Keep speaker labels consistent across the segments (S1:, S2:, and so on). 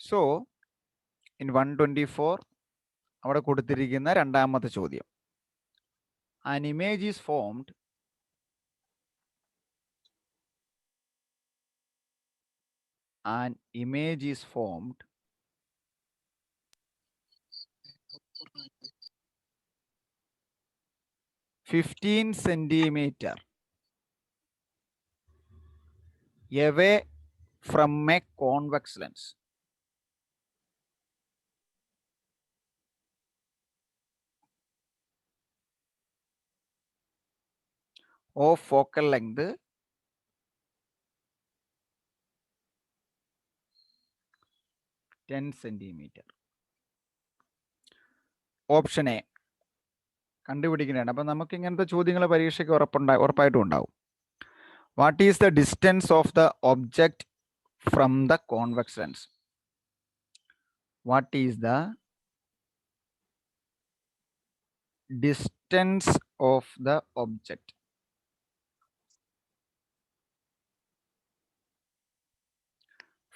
S1: So in 124 അവിടെ കൊടുത്തിരിക്കുന്ന രണ്ടാമത്തെ ചോദ്യം. An image is formed an image is formed 15 centimeter away from a convex lens. Of focal length 10 centimeter. Option A കണ്ടുപിടിക്കുന്നതാണ്. അപ്പം നമുക്ക് ഇങ്ങനത്തെ ചോദ്യങ്ങൾ പരീക്ഷയ്ക്ക് ഉറപ്പായിട്ടും ഉണ്ടാവും. What is the distance of the object from the convex lens? What is the distance of the object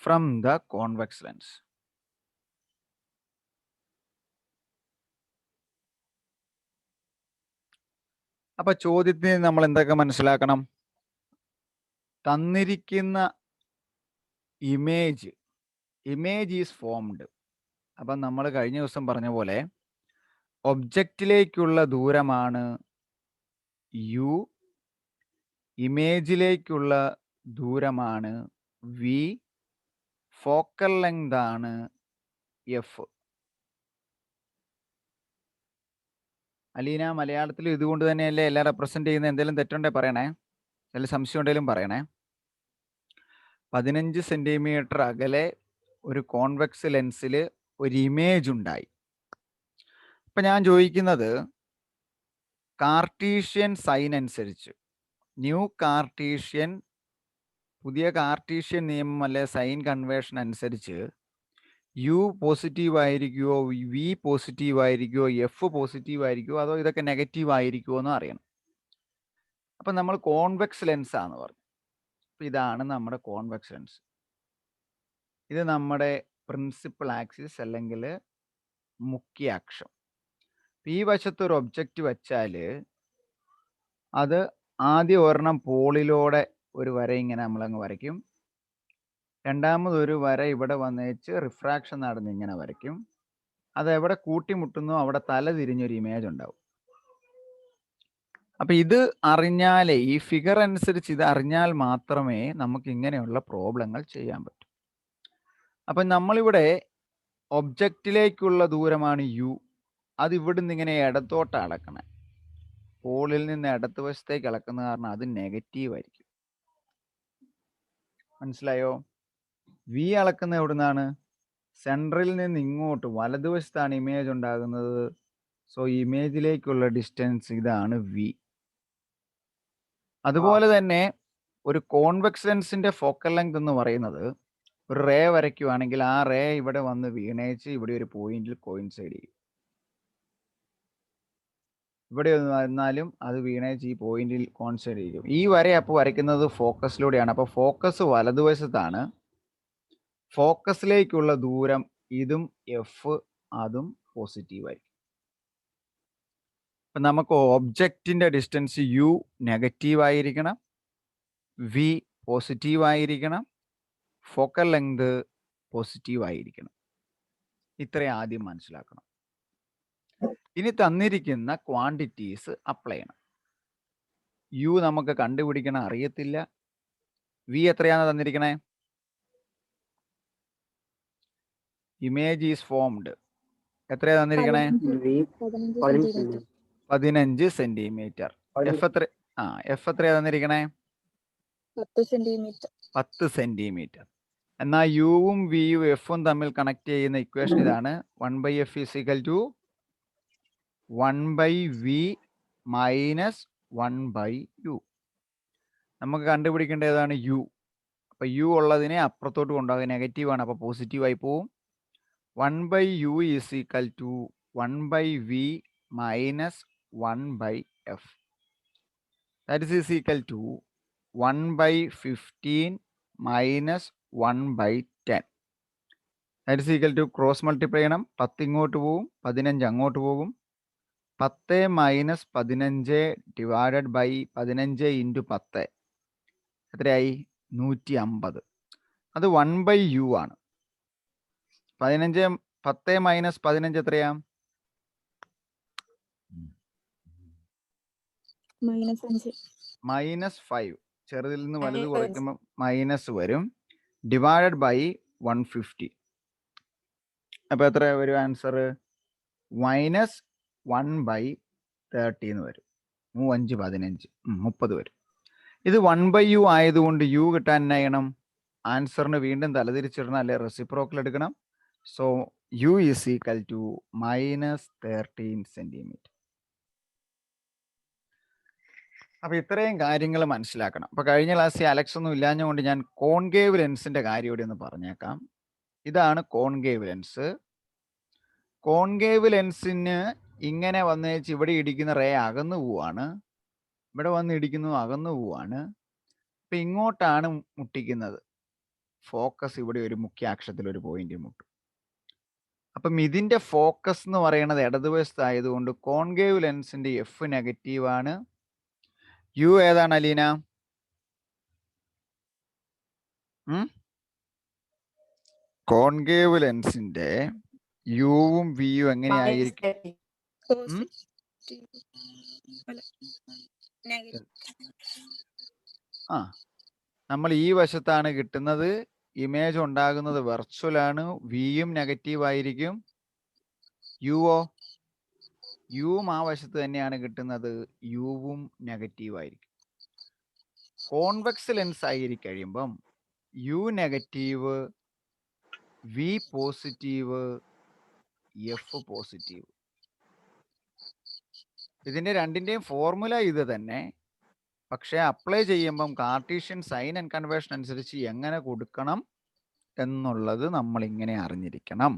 S1: from the convex lens? അപ്പൊ ചോദ്യത്തിന് നമ്മൾ എന്തൊക്കെ മനസ്സിലാക്കണം? തന്നിരിക്കുന്ന ഇമേജ് ഈസ് ഫോംഡ്. അപ്പം നമ്മൾ കഴിഞ്ഞ ദിവസം പറഞ്ഞ പോലെ ഒബ്ജക്റ്റിലേക്കുള്ള ദൂരമാണ് യു, ഇമേജിലേക്കുള്ള ദൂരമാണ് വി, ഫോക്കൽ ലെങ്ത് ആണ് എഫ്. അലീന, മലയാളത്തിൽ ഇതുകൊണ്ട് തന്നെയല്ലേ എല്ലാം റെപ്രസെന്റ് ചെയ്യുന്ന? എന്തെങ്കിലും തെറ്റുണ്ടേ പറയണേ, എന്തെങ്കിലും സംശയം ഉണ്ടെങ്കിലും പറയണേ. 15 സെന്റിമീറ്റർ അകലെ ഒരു കോൺവെക്സ് ലെൻസിൽ ഒരു ഇമേജ് ഉണ്ടായി. അപ്പൊ ഞാൻ ചോദിക്കുന്നത്, കാർട്ടീഷ്യൻ സൈൻ അനുസരിച്ച്, പുതിയ കാർട്ടീഷ്യൻ നിയമം അല്ലെ സൈൻ കൺവേർഷൻ അനുസരിച്ച് യു പോസിറ്റീവ് ആയിരിക്കുമോ, വി പോസിറ്റീവ് ആയിരിക്കുമോ, എഫ് പോസിറ്റീവ് ആയിരിക്കുമോ, അതോ ഇതൊക്കെ നെഗറ്റീവ് ആയിരിക്കുമോ എന്ന് അറിയണം. അപ്പം നമ്മൾ കോൺവെക്സ് ലെൻസ് ആണ് പറഞ്ഞു. അപ്പം ഇതാണ് നമ്മുടെ കോൺവെക്സ് ലെൻസ്. ഇത് നമ്മുടെ പ്രിൻസിപ്പൽ ആക്സിസ് അല്ലെങ്കിൽ മുഖ്യ അക്ഷം. ഈ വശത്ത് ഒരു ഒബ്ജക്റ്റ് വെച്ചാൽ അത് ആദ്യം ഒരെണ്ണം പോളിലൂടെ ഒരു വര ഇങ്ങനെ നമ്മളങ്ങ് വരയ്ക്കും. രണ്ടാമതൊരു വര ഇവിടെ വന്നേച്ച് റിഫ്രാക്ഷൻ നടന്ന് ഇങ്ങനെ വരയ്ക്കും. അത് എവിടെ കൂട്ടിമുട്ടുന്നു അവിടെ തല തിരിഞ്ഞൊരു ഇമേജ് ഉണ്ടാവും. അപ്പൊ ഇത് അറിഞ്ഞാലേ, ഈ ഫിഗർ അനുസരിച്ച് ഇത് അറിഞ്ഞാൽ മാത്രമേ നമുക്ക് ഇങ്ങനെയുള്ള പ്രോബ്ലങ്ങൾ ചെയ്യാൻ പറ്റൂ. അപ്പൊ നമ്മളിവിടെ ഒബ്ജക്റ്റിലേക്കുള്ള ദൂരമാണ് യു. അത് ഇവിടുന്ന് ഇങ്ങനെ ഇടത്തോട്ട് അളക്കണേ. പോളിൽ നിന്ന് ഇടത്ത് വശത്തേക്ക് അളക്കുന്ന കാരണം അത് നെഗറ്റീവ് ആയിരിക്കും. മനസ്സിലായോ? വി അളക്കുന്ന എവിടുന്നാണ്? സെൻട്രൽ നിന്ന് ഇങ്ങോട്ട് വലതുവശത്താണ് ഇമേജ് ഉണ്ടാകുന്നത്. സോ ഇമേജിലേക്കുള്ള ഡിസ്റ്റൻസ് ഇതാണ് വി. അതുപോലെ തന്നെ ഒരു കോൺവെക്സ് ലെൻസിന്റെ ഫോക്കൽ ലെങ്ത് എന്ന് പറയുന്നത്, ഒരു റേ വരയ്ക്കുവാണെങ്കിൽ ആ റേ ഇവിടെ വന്ന് വീണേച്ച് ഇവിടെ ഒരു പോയിന്റിൽ കോയിൻസൈഡ് ചെയ്യും. ഇവിടെ വന്നാലും അത് വീണേച്ച് ഈ പോയിന്റിൽ കോയിൻസൈഡ് ചെയ്യും. ഈ വര അപ്പോൾ വരയ്ക്കുന്നത് ഫോക്കസിലൂടെയാണ്. അപ്പോൾ ഫോക്കസ് വലതുവശത്താണ്. ഫോക്കസിലേക്കുള്ള ദൂരം ഇതും എഫ്, അതും പോസിറ്റീവ് ആയിരിക്കും. അപ്പം നമുക്ക് ഒബ്ജക്റ്റിന്റെ ഡിസ്റ്റൻസ് യു നെഗറ്റീവ് ആയിരിക്കണം, വി പോസിറ്റീവ് ആയിരിക്കണം, ഫോക്കൽ ലെങ്ത് പോസിറ്റീവ് ആയിരിക്കണം. ഇത്രയും ആദ്യം മനസ്സിലാക്കണം. ഇനി തന്നിരിക്കുന്ന ക്വാണ്ടിറ്റീസ് അപ്ലൈ ചെയ്യണം. യു നമുക്ക് കണ്ടുപിടിക്കണം, അറിയത്തില്ല. വി എത്രയാണ് തന്നിരിക്കണേ? ഇമേജ് ഈസ് ഫോംഡ് എത്രയാ തന്നിരിക്കണേ? 15 സെന്റിമീറ്റർ. എഫ് എത്രയാ തന്നിരിക്കണേ? 10 സെന്റിമീറ്റർ. എന്നാൽ യുവും വിയും എഫും തമ്മിൽ കണക്ട് ചെയ്യുന്ന ഇക്വേഷൻ ഇതാണ്. 1/f = 1/v minus 1/u. നമുക്ക് കണ്ടുപിടിക്കേണ്ട ഏതാണ്? യു. അപ്പൊ യു ഉള്ളതിനെ അപ്പുറത്തോട്ട് കൊണ്ടുപോകുക, നെഗറ്റീവ് ആണ്, അപ്പൊ പോസിറ്റീവ് ആയി പോവും. 1/u = 1/v minus 1/f. That is equal to 1/15 minus 1/10. That is equal to cross multiply ചെയ്യണം. 10 ഇങ്ങോട്ട് പോകും, 15 അങ്ങോട്ട് പോകും. 10 മൈനസ് 15 ഡിവൈഡഡ് ബൈ 15 ഇൻറ്റു 10 എത്രയായി? 150. അത് 1/u ആണ്. 10 മൈനസ് 15 എത്രയാ? -5. ചെറുതിൽ നിന്ന് വലുത് കുറയ്ക്കുമ്പോൾ മൈനസ് വരും. Divided by 150. അപ്പൊ എത്ര വരും ആൻസർ? -1/30 എന്ന് വരും. 5 15 30 വരും. ഇത് 1/u ആയതുകൊണ്ട് u കിട്ടാൻ എന്നാ ചെയ്യണം? ആൻസറിന് വീണ്ടും തലതിരിച്ചിടണം, അല്ലെ റെസിപ്രോക്കൽ എടുക്കണം. So u is equal to -13 centimetre. അപ്പൊ ഇത്രയും കാര്യങ്ങൾ മനസ്സിലാക്കണം. അപ്പൊ കഴിഞ്ഞ ക്ലാസ്സിൽ അലക്സ് ഒന്നും ഇല്ലാഞ്ഞുകൊണ്ട് ഞാൻ കോൺകേവ് ലെൻസിന്റെ കാര്യം ഇവിടെ ഒന്ന് പറഞ്ഞേക്കാം. ഇതാണ് കോൺകേവ് ലെൻസ്. കോൺകേവ് ലെൻസിന് ഇങ്ങനെ വന്നേച്ച് ഇവിടെ ഇടിക്കുന്ന റേ അകന്നു പോവാണ്, ഇവിടെ വന്ന് ഇടിക്കുന്നു അകന്നു പോവാണ്. അപ്പൊ ഇങ്ങോട്ടാണ് മുട്ടിക്കുന്നത്. ഫോക്കസ് ഇവിടെ ഒരു മുഖ്യ അക്ഷത്തിൽ ഒരു പോയിന്റ് മുട്ടും. അപ്പം ഇതിന്റെ ഫോക്കസ് എന്ന് പറയുന്നത് ഇടതുവശത്തായതുകൊണ്ട് കോൺകേവ് ലെൻസിന്റെ എഫ് നെഗറ്റീവ് ആണ്. യു ഏതാണ് അലീന? കോൺകേവ് ലെൻസിന്റെ യുവും വിയും എങ്ങനെയായിരിക്കും? നമ്മൾ ഈ വശത്താണ് കിട്ടുന്നത്. ഇമേജ് ഉണ്ടാകുന്നത് വെർച്വൽ ആണ്. വിയും നെഗറ്റീവ് ആയിരിക്കും. യുവോ? യുവും ആ വശത്ത് തന്നെയാണ് കിട്ടുന്നത്. യുവും നെഗറ്റീവ് ആയിരിക്കും. കോൺവെക്സ് ലെൻസ് ആയിരിക്കും u negative, v positive, f positive. ഇതിന്റെ രണ്ടിന്റെയും ഫോർമുല ഇത് തന്നെ. പക്ഷെ അപ്ലൈ ചെയ്യുമ്പം കാർട്ടീഷ്യൻ സൈൻ ആൻഡ് കൺവേർഷൻ അനുസരിച്ച് എങ്ങനെ കൊടുക്കണം എന്നുള്ളത് നമ്മൾ ഇങ്ങനെ അറിഞ്ഞിരിക്കണം.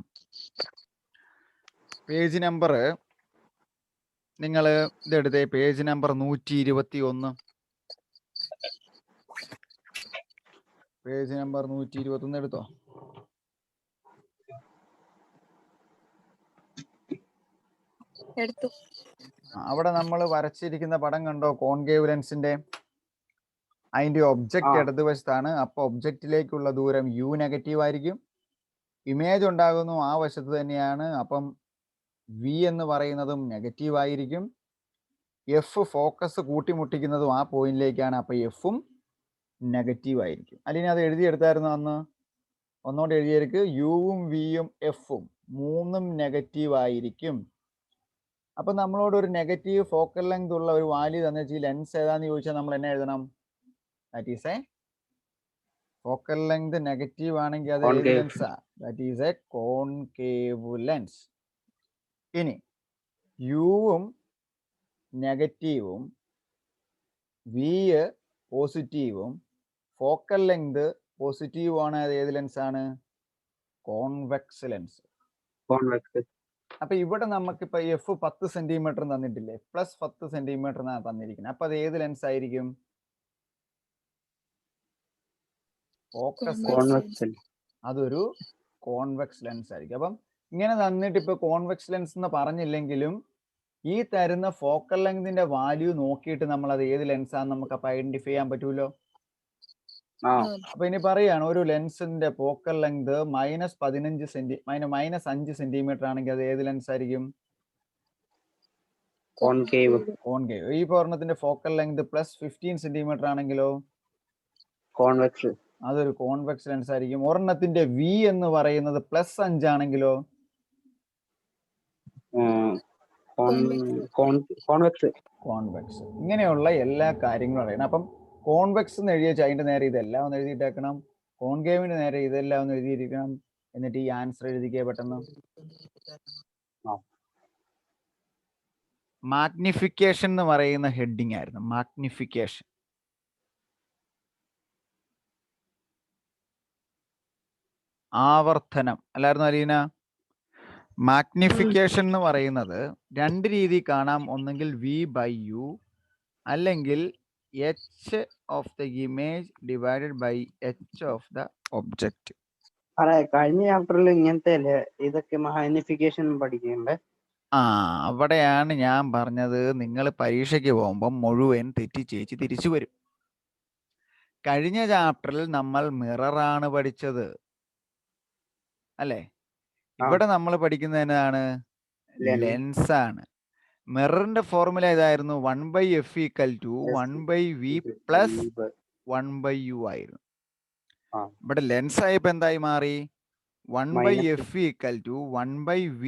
S1: പേജ് നമ്പർ നിങ്ങൾ ഇതെടുത്തേ. Page number 121. പേജ് നമ്പർ 121 എടുത്തോ. അവിടെ നമ്മൾ വരച്ചിരിക്കുന്ന പടം കണ്ടോ? കോൺകേവ് ലെൻസിന്റെ അതിന്റെ ഒബ്ജക്റ്റ് ഇടതുവശത്താണ്. അപ്പൊ ഒബ്ജക്റ്റിലേക്കുള്ള ദൂരം യു നെഗറ്റീവ് ആയിരിക്കും. ഇമേജ് ഉണ്ടാകുന്നു ആ വശത്ത് തന്നെയാണ്. അപ്പം വി എന്ന് പറയുന്നതും നെഗറ്റീവ് ആയിരിക്കും. എഫ് ഫോക്കസ് കൂട്ടിമുട്ടിക്കുന്നതും ആ പോയിന്റിലേക്കാണ്. അപ്പൊ എഫും നെഗറ്റീവ് ആയിരിക്കും. അല്ലെങ്കിൽ അത് എഴുതിയെടുത്തായിരുന്നു അന്ന്? ഒന്നുകൂടെ എഴുതിയെടുക്ക്. യുവും വിയും എഫും മൂന്നും നെഗറ്റീവ് ആയിരിക്കും. അപ്പൊ നമ്മളോട് ഒരു നെഗറ്റീവ് ഫോക്കൽ ലെങ്ത് ഉള്ള ഒരു വാല്യൂ തന്നെ ഈ ലെൻസ് ഏതാന്ന് ചോദിച്ചാൽ നമ്മൾ എന്നെ എഴുതണം? That is a focal length negative ആണെങ്കിൽ അത് ഏത് ലെൻസാ? That is a concave lens. ഇനി യുവും നെഗറ്റീവും വി പോസിറ്റീവും ഫോക്കൽ ലെങ്ത് പോസിറ്റീവ് ആണ്. അത് ഏത് ലെൻസ് ആണ്? Convex lens. അപ്പൊ ഇവിടെ നമുക്കിപ്പോ എഫ് 10 സെന്റിമീറ്റർ തന്നിട്ടില്ലേ? പ്ലസ് 10 സെന്റിമീറ്റർ എന്നാണ് തന്നിരിക്കുന്നത്. അപ്പൊ അത് ഏത് ലെൻസ് ആയിരിക്കും? ഫോക്കസ്. അതൊരു കോൺവെക്സ് ലെൻസ് ആയിരിക്കും. അപ്പം ഇങ്ങനെ തന്നിട്ട് ഇപ്പൊ കോൺവെക്സ് ലെൻസ് എന്ന് പറഞ്ഞില്ലെങ്കിലും ഈ തരുന്ന ഫോക്കൽ ലെങ്തിന്റെ വാല്യൂ നോക്കിയിട്ട് നമ്മൾ അത് ഏത് ലെൻസ് ആണെന്ന് നമുക്ക് അപ്പൊ ഐഡന്റിഫൈ ചെയ്യാൻ പറ്റൂലോ. അപ്പൊ ഇനി പറയാണ് ഒരു ലെൻസിന്റെ ഫോക്കൽ ലെങ്ത് -5 സെന്റിമീറ്റർ ആണെങ്കിൽ അത് ഏത് ലെൻസ് ആയിരിക്കും? കോൺകേവ്. ഈ പൂർണ്ണത്തിന്റെ ഫോക്കൽ ലെങ്ത് +15 സെന്റിമീറ്റർ ആണെങ്കിലോ? കോൺവെക്സ്. അതൊരു കോൺവെക്സ് ലെൻസ് ആയിരിക്കും. ഒരെണ്ണത്തിന്റെ വി എന്ന് പറയുന്നത് +5 ആണെങ്കിലോ? കോൺവെക്സ്. ഇങ്ങനെയുള്ള എല്ലാ കാര്യങ്ങളും അറിയണം. അപ്പം കോൺവെക്സ് എന്ന് എഴുതിയാൽ അതിന്റെ നേരെ ഇതെല്ലാം ഒന്ന് എഴുതിയിട്ടേക്കണം. കോൺകേവിന്റെ നേരെ ഇതെല്ലാം ഒന്ന് എഴുതിയിരിക്കണം. എന്നിട്ട് ഈ ആൻസർ എഴുതിക്കേ പെട്ടെന്ന്. മാഗ്നിഫിക്കേഷൻ എന്ന് പറയുന്ന ഹെഡിങ് ആയിരുന്നു. മാഗ്നിഫിക്കേഷൻ. ആവർത്തനം അല്ലായിരുന്നു അലീന? മാഗ്നിഫിക്കേഷൻ എന്ന് പറയുന്നത് രണ്ട് രീതി കാണാം. ഒന്നെങ്കിൽ V/U അല്ലെങ്കിൽ H of the image divided by H of the object.
S2: കഴിഞ്ഞ ചാപ്റ്ററിൽ ഇങ്ങനത്തെ അല്ലേ ഇതൊക്കെ മാഗ്നിഫിക്കേഷൻ പഠിക്കണ്ടേ?
S1: അവിടെയാണ് ഞാൻ പറഞ്ഞത്, നിങ്ങൾ പരീക്ഷയ്ക്ക് പോകുമ്പം മുഴുവൻ തെറ്റിച്ചേച്ച് തിരിച്ചു വരും. കഴിഞ്ഞ ചാപ്റ്ററിൽ നമ്മൾ മിററാണ് പഠിച്ചത് അല്ലേ? ഇവിടെ നമ്മൾ പഠിക്കുന്നത് എന്താണ്? ലെൻസ് ആണ്. മിററിന്റെ ഫോർമുല ഇതായിരുന്നു, 1/f = 1/v പ്ലസ് 1/u ആയിരുന്നു. ഇവിടെ ലെൻസ് ആയപ്പോ എന്തായി മാറി? 1/f = 1/v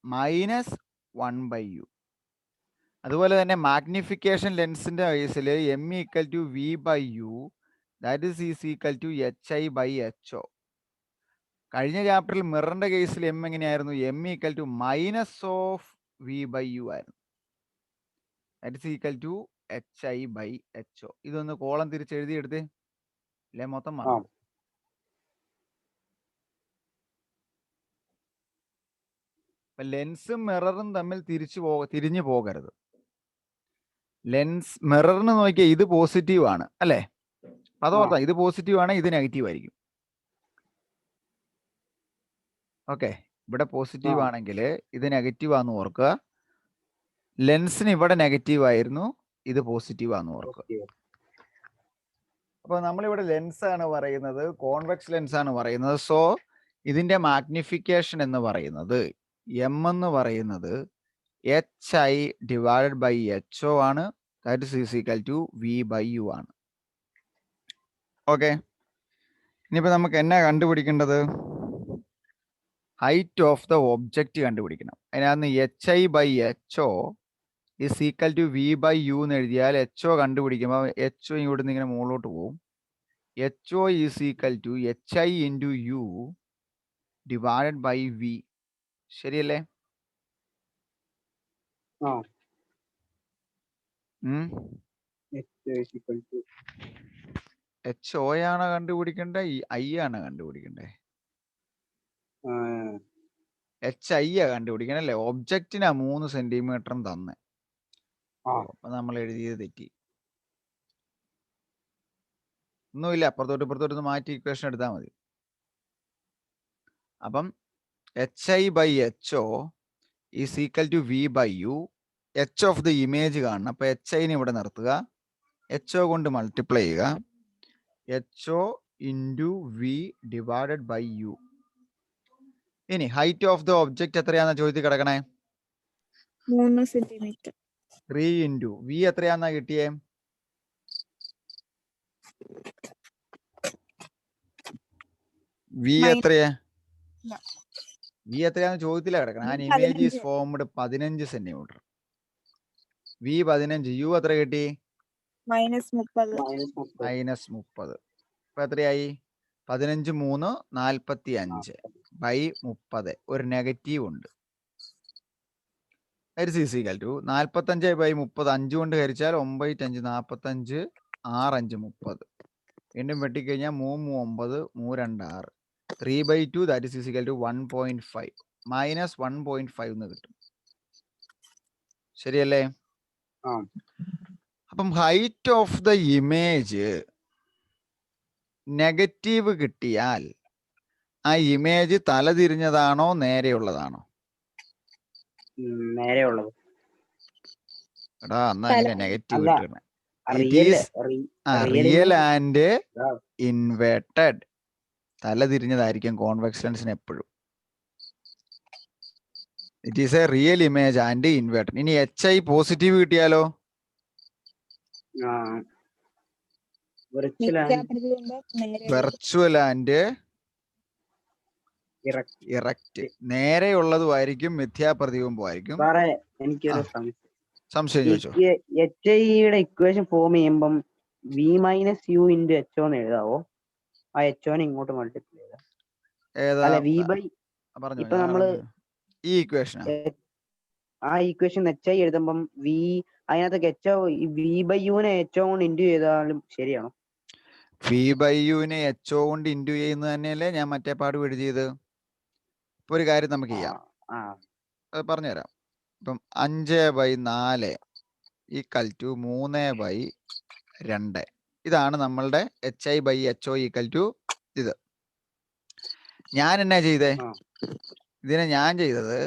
S1: minus 1/u. അതുപോലെ തന്നെ മാഗ്നിഫിക്കേഷൻ ലെൻസിന്റെ കേസിൽ m = v/u, that is = hi/ho. കഴിഞ്ഞ ചാപ്റ്ററിൽ മിററിന്റെ കേസിൽ m എങ്ങനെയായിരുന്നു? m = -v/u ആയിരുന്നു. That is hi/ho. ഇതൊന്ന് കോളം തിരിച്ച് എഴുതിയെടുത്തേ, അല്ലെ മൊത്തം മാറും. അപ്പൊ ലെൻസും മിററും തമ്മിൽ തിരിഞ്ഞു പോകരുത്. ലെൻസ് മിററിന് നോക്കിയാൽ ഇത് പോസിറ്റീവ് ആണ് അല്ലേ? അതോർത്താ, ഇത് പോസിറ്റീവ് ആണ്, ഇത് നെഗറ്റീവ് ആയിരിക്കും. ഓക്കെ, ഇവിടെ പോസിറ്റീവ് ആണെങ്കിൽ ഇത് നെഗറ്റീവ് ആണെന്ന് ഓർക്കുക. ലെൻസിന് ഇവിടെ നെഗറ്റീവ് ആയിരുന്നു, ഇത് പോസിറ്റീവ് ആണെന്ന് ഓർക്കുക. അപ്പോൾ നമ്മളിവിടെ ലെൻസ് ആണ് പറയുന്നത്, കോൺവെക്സ് ലെൻസ് ആണ് പറയുന്നത്. സോ ഇതിന്റെ മാഗ്നിഫിക്കേഷൻ എന്ന് പറയുന്നത് m എന്ന് പറയുന്നത് hi/ho ആണ്. ദാറ്റ് ഈസ് v/u ആണ്. ഓക്കെ, ഇനിയിപ്പോൾ നമുക്ക് എന്നാ കണ്ടുപിടിക്കേണ്ടത്? ഹൈറ്റ് ഓഫ് ദ ഒബ്ജക്റ്റ് കണ്ടുപിടിക്കണം. അതിനകത്ത് hi/ho = v/u എന്ന് എഴുതിയാൽ ho കണ്ടുപിടിക്കുമ്പോൾ ho ഇവിടുന്ന് ഇങ്ങനെ മുകളിലോട്ട് പോകും. ho = hi/u / v. ശരിയല്ലേ? ho ആണ് കണ്ടുപിടിക്കണ്ടേ, i ആണ് കണ്ടുപിടിക്കണ്ടേ? hi കണ്ടുപിടിക്കണല്ലേ. ഒബ്ജക്റ്റിനാ 3 സെന്റിമീറ്ററും തന്നെ. അപ്പൊ നമ്മൾ എഴുതിയത് തെറ്റി. ഒന്നുമില്ല, അപ്പുറത്തോട്ട് ഇപ്പുറത്തോട്ട് മാറ്റി ഇക്വേഷൻ എടുത്താൽ മതി. അപ്പം hi/ho = v/u. h of the image കാണണം. അപ്പൊ hiനെ ഇവിടെ നിർത്തുക, ho കൊണ്ട് മൾട്ടിപ്ലൈ ചെയ്യുക, ho × v / u. ഇനി ഹൈറ്റ് ഓഫ് ദ ഒബ്ജക്റ്റ് എത്രയാണെന്ന ചോദ്യത്തിൽ കിടക്കണേ?
S3: 3 സെന്റിമീറ്റർ.
S1: 3 × v എത്രയാന്നാ കിട്ടിയേ? v എത്രയാ? v എത്രയാന്ന് ചോദ്യത്തിലാ കിടക്കണം. An image is formed 15 centimetre. v 15, u എത്ര കിട്ടി? -30. അപ്പൊ എത്രയായി? 15 3 45 /30. ഒരു നെഗറ്റീവ് ഉണ്ട്. 45/30. 5 കൊണ്ട് ഹരിച്ചാൽ 9 5 45, 6 5 30. വീണ്ടും വെട്ടിക്കഴിഞ്ഞാൽ 3 3 9, 3 2 6. 3/2, ദാറ്റ് ഈസ് 1.5 -1.5 എന്ന് കിട്ടും. ശരിയല്ലേ? അപ്പം height of the image negative കിട്ടിയാൽ ആ ഇമേജ് തലതിരിഞ്ഞതാണോ നേരെയുള്ളതാണോ?
S2: നേരെയുള്ളത്.
S1: എടാ, എന്നാ അങ്ങനെ നെഗറ്റീവ് കിട്ടണേ. It is real and inverted. തലതിരിഞ്ഞതായിരിക്കും കോൺവെക്സ് ലെൻസിന് എപ്പോഴും. It is a real image and inverted. ഇനി hi പോസിറ്റീവ് കിട്ടിയാലോ? Virtual and erect. നേരെയുള്ളതുമായിരിക്കും, മിഥ്യാപ്രതിബിംബമായിരിക്കും.
S2: എനിക്കൊരു
S1: സംശയം ചോദിച്ചോ?
S2: hiയുടെ ഇക്വേഷൻ ഫോം ചെയ്യുമ്പം v - u × ho എന്ന് എഴുതാവോ? ആ h ഇങ്ങോട്ട് മൾട്ടിപ്ലൈ ചെയ്താ ഇപ്പൊ നമ്മള്
S1: ഈ ഇക്വേഷൻ
S2: ആ ഇക്വേഷൻ hi എഴുതുമ്പം അതിനകത്ത് v/u നെ h കൊണ്ട് ഇൻഡു ചെയ്താലും ശരിയാണോ?
S1: v/u നെ h കൊണ്ട് ഇൻഡു ചെയ്യുന്നത് തന്നെയല്ലേ ഞാൻ മറ്റേ പാട് എഴുതിയത്. ഇപ്പൊ ഒരു കാര്യം നമുക്ക് ചെയ്യാം, അത് പറഞ്ഞുതരാം. ഇപ്പം 5/4 = 3/2. ഇതാണ് നമ്മളുടെ hi/ho = ഇത്. ഞാൻ എന്നാ ചെയ്തേ?
S2: ആ.
S1: ഇതിനെ ഞാൻ ചെയ്തത്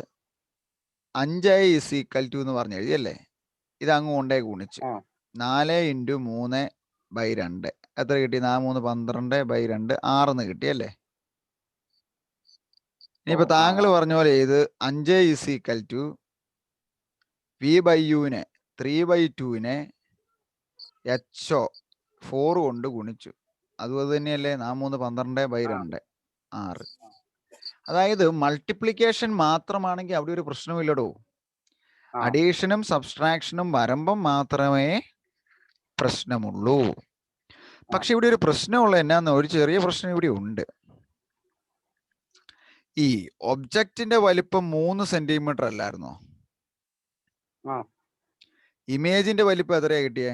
S1: 5i = 2 എന്ന് പറഞ്ഞ് എഴുതിയല്ലേ, ഇത് അങ്ങ് കൊണ്ടേ ഗുണിച്ചു.
S2: ആ.
S1: 4 × 3/2 എത്ര കിട്ടി? 4 3 12/2 6 കിട്ടിയല്ലേ. ഇനിയിപ്പോ താങ്കൾ പറഞ്ഞ പോലെ ഇത് 5i = v/u-നെ 3/2-നെ HO 4 കൊണ്ട് ഗുണിച്ചു. അതുപോലെ തന്നെയല്ലേ 4 3 12/2 6. അതായത് മൾട്ടിപ്ലിക്കേഷൻ മാത്രമാണെങ്കിൽ അവിടെ ഒരു പ്രശ്നമില്ലടോ. അഡീഷനും സബ്സ്ട്രാക്ഷനും വരുമ്പം മാത്രമേ പ്രശ്നമുള്ളൂ. പക്ഷെ ഇവിടെ ഒരു പ്രശ്നമുള്ള എന്നാന്ന്, ഒരു ചെറിയ പ്രശ്നം ഇവിടെ ഉണ്ട്. ഈ ഒബ്ജക്റ്റിന്റെ വലിപ്പം 3 സെന്റിമീറ്റർ അല്ലായിരുന്നോ? ഇമേജിന്റെ വലിപ്പം എത്രയാ കിട്ടിയേ?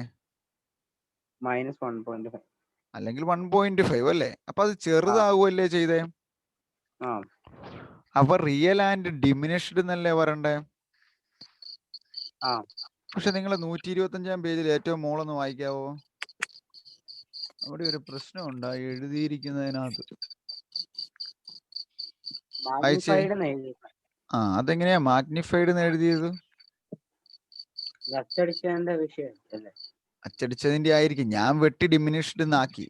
S2: -1.5
S1: അല്ലെങ്കിൽ 1.5 അല്ലേ? അപ്പൊ അത് ചെറുതാകുമല്ലേ ചെയ്തേ? അപ്പൊ റിയൽ ആൻഡ് ഡിമിനിഷ്ഡ് എന്നല്ലേ പറയണ്ടേ? പക്ഷെ നിങ്ങൾ 125-ാം പേജിൽ ഏറ്റവും മുകളൊന്ന് വായിക്കാവോ? അവിടെ ഒരു പ്രശ്നം ഉണ്ടായി എഴുതിയിരിക്കുന്നതിനകത്ത്. വായിച്ചേ. അതെങ്ങനെയാ മാഗ്നിഫൈഡ് എന്ന് എഴുതിയത്? അച്ചടിച്ചതിന്റെ ആയിരിക്കും. ഞാൻ വെട്ടി ഡിമിനിഷ്ഡ് എന്നാക്കി.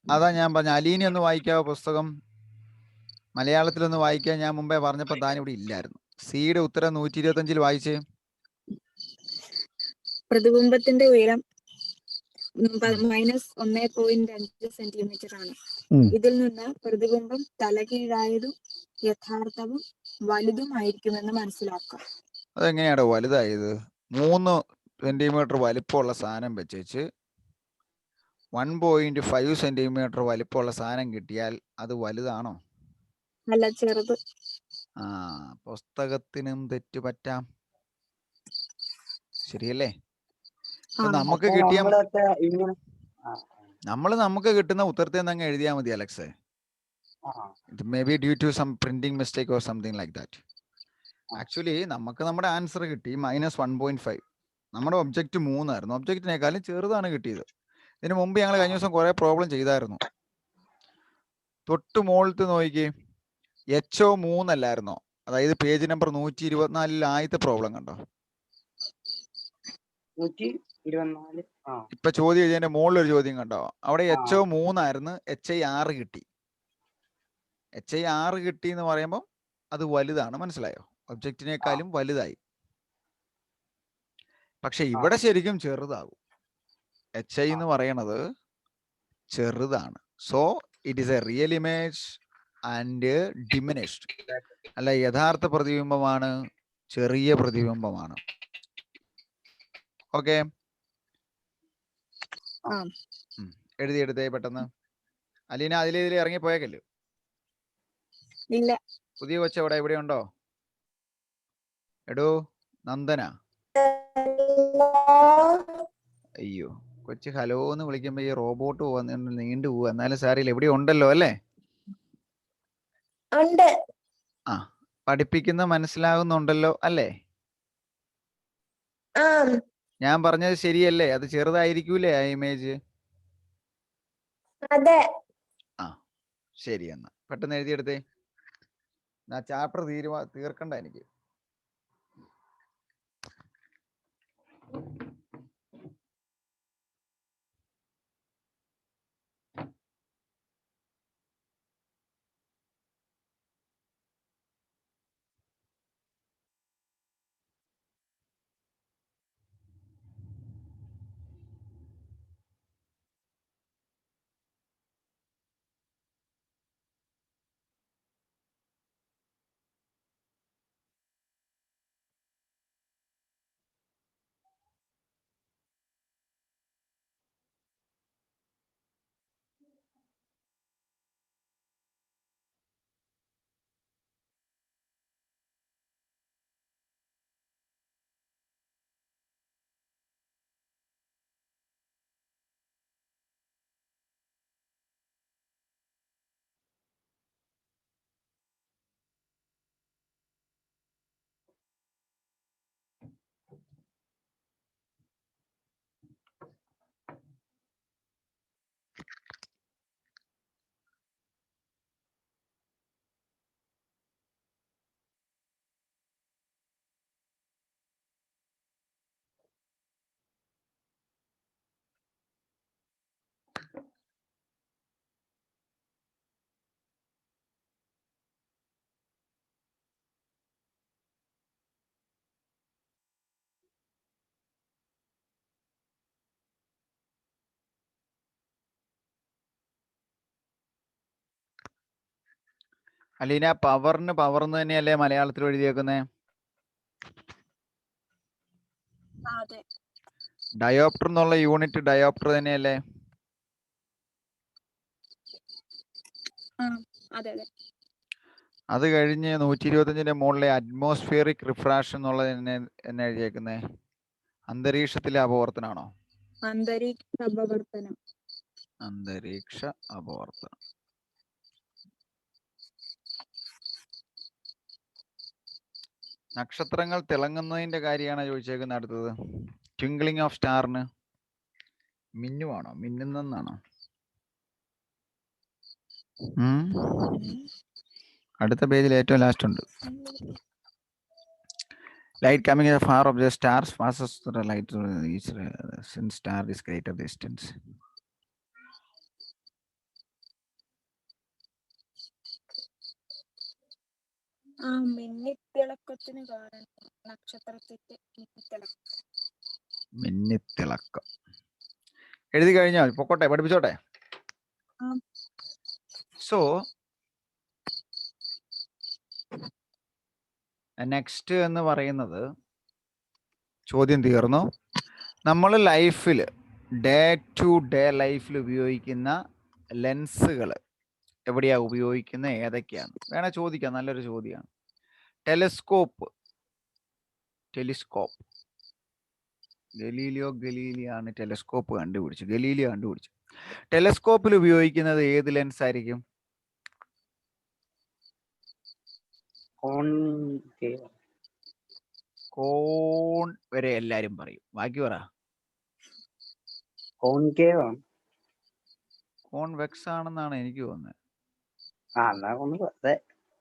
S1: അതാ ഞാൻ പറഞ്ഞ. അലീനി ഒന്ന് വായിക്കാവോ പുസ്തകം? മലയാളത്തിലൊന്ന് വായിക്കാൻ ഞാൻ മുമ്പേ പറഞ്ഞപ്പോ താൻ ഇവിടെ ഇല്ലായിരുന്നു. സിയുടെ ഉത്തരം 125-ൽ വായിച്ചേ.
S3: പ്രതിബിംബത്തിന്റെ ഉയരം -1.5 സെന്റിമീറ്റർ ആണ്. ഇതിൽ നിന്ന് പ്രതിബിംബം തലകീഴായതും യഥാർത്ഥവും വലുതുമായിരിക്കുമെന്ന് മനസ്സിലാക്കാം.
S1: അതെങ്ങനെയാണോ വലുതായത്? 3 സെന്റിമീറ്റർ വലിപ്പമുള്ള സാധനം വെച്ചേച്ച് 1.5 സെന്റിമീറ്റർ വലിപ്പമുള്ള സാധനം കിട്ടിയാൽ അത് വലുതാണോ?
S3: അല്ല, ചെറുത്.
S1: പുസ്തകത്തിനും തെറ്റ് പറ്റാം, ശരിയല്ലേ?
S2: നമുക്ക്
S1: കിട്ടുന്ന ഉത്തരത്തെ അങ്ങ് എഴുതിയാൽ മതി അലക്സേ. It may be due to some printing mistake or something like that. Actually നമുക്ക് നമ്മുടെ ആൻസർ കിട്ടി -1.5. നമ്മുടെ ഒബ്ജക്റ്റ് 3 ആയിരുന്നു. ഒബ്ജക്റ്റിനേക്കാളും ചെറുതാണ് കിട്ടിയത്. ഇതിനു മുമ്പ് ഞങ്ങൾ കഴിഞ്ഞ ദിവസം കുറെ പ്രോബ്ലം ചെയ്തായിരുന്നു. തൊട്ട് മുകളിലത്ത് നോക്കി HO 3 അല്ലായിരുന്നോ? അതായത് പേജ് നമ്പർ 124 ആദ്യത്തെ പ്രോബ്ലം കണ്ടോ? ഇപ്പൊ ചോദ്യം എഴുതിയതിന്റെ മുകളിൽ ഒരു ചോദ്യം കണ്ടോ? അവിടെ HO 3 ആയിരുന്നു, HI 6 കിട്ടി. HI 6 കിട്ടി എന്ന് പറയുമ്പോൾ അത് വലുതാണ്, മനസ്സിലായോ? ഒബ്ജക്റ്റിനേക്കാളും വലുതായി. പക്ഷെ ഇവിടെ ശരിക്കും ചെറുതാകും. HI എന്ന് പറയണത് ചെറുതാണ്. So it is a real image and diminished. അല്ല, യഥാർത്ഥ പ്രതിബിംബമാണ്, ചെറിയ പ്രതിബിംബമാണ്. ഓക്കെ, എഴുതിയെടുത്തേ പെട്ടെന്ന്. അലീന അതിലെ ഇറങ്ങിപ്പോയേക്കല്ലോ.
S3: ഇല്ല.
S1: പുതിയ കൊച്ചു ഇവിടെ ഉണ്ടോ? എടോ നന്ദന. അയ്യോ, കൊച്ചു ഹലോ എന്ന് വിളിക്കുമ്പോ ഈ റോബോട്ട് നീണ്ടു പോവാ. എന്നാലും സാരില്ല, എവിടെ ഉണ്ടല്ലോ അല്ലേ? പഠിപ്പിക്കുന്ന മനസ്സിലാകുന്നുണ്ടല്ലോ അല്ലേ? ഞാൻ പറഞ്ഞത് ശരിയല്ലേ? അത് ചെറുതായിരിക്കൂലേ ആ ഇമേജ്? ശരി, എന്നാ പെട്ടെന്ന് എഴുതിയെടുത്തേ. ചാപ്റ്റർ തീർക്കണ്ട എനിക്ക്. അലീന, പവറിന് പവർന്ന് തന്നെയല്ലേ മലയാളത്തിൽ എഴുതിയേക്കുന്നേ?
S3: അതെ.
S1: ഡയോപ്റ്റർ എന്നുള്ള യൂണിറ്റ് ഡയോപ്റ്റർ തന്നെയല്ലേ?
S3: അതെ അതെ.
S1: അത് കഴിഞ്ഞ് 125ന്റെ മുകളിലെ അറ്റ്മോസ്ഫിയറിക് റിഫ്രാക്ഷൻ എന്നുള്ളത് എന്നെ എഴുതിയേക്കുന്നേ? അന്തരീക്ഷത്തിലെ അപവർത്തനാണോ?
S3: അന്തരീക്ഷ അപവർത്തനം.
S1: അന്തരീക്ഷ അപവർത്തനം. നക്ഷത്രങ്ങൾ തിളങ്ങുന്നതിന്റെ കാര്യമാണ് ചോദിച്ചേക്കുന്നത്. അടുത്തത് ട്വിങ്ക്ലിംഗ് ഓഫ് സ്റ്റാറിന് മിന്നുവാണോ, മിന്നുന്നാണോ? അടുത്ത പേജിൽ ഏറ്റവും ലാസ്റ്റ് ഉണ്ട്. Light coming far of the stars passes through the light each since star is greater distance.
S3: മിന്നിത്തിളക്കത്തിന് കാരണം നക്ഷത്രത്തിന്റെ
S1: മിന്നിത്തിളക്കം. എഴുതി കഴിഞ്ഞാൽ പൊക്കോട്ടെ, പഠിപ്പിച്ചോട്ടെ. സോ നെക്സ്റ്റ് എന്ന് പറയുന്നത് ചോദ്യം തീർന്നു. നമ്മൾ ലൈഫിൽ ഡേ ടു ഡേ ലൈഫിൽ ഉപയോഗിക്കുന്ന ലെൻസുകൾ എവിടെയാ ഉപയോഗിക്കുന്നത്, ഏതൊക്കെയാണ് വേണേ ചോദിക്കാം. നല്ലൊരു ചോദ്യമാണ്. ടെലിസ്കോപ്പ്. ഗലീലിയാണ് ടെലിസ്കോപ്പ് കണ്ടുപിടിച്ചു. ഗലീലിയോ കണ്ടുപിടിച്ചു. ടെലിസ്കോപ്പിൽ ഉപയോഗിക്കുന്നത് ഏത് ലെൻസ് ആയിരിക്കും? കോൺ വരെ എല്ലാരും പറയും. ബാക്കി പറ. കോൺവെക്സ് ആണെന്നാണ് എനിക്ക് തോന്നുന്നത്.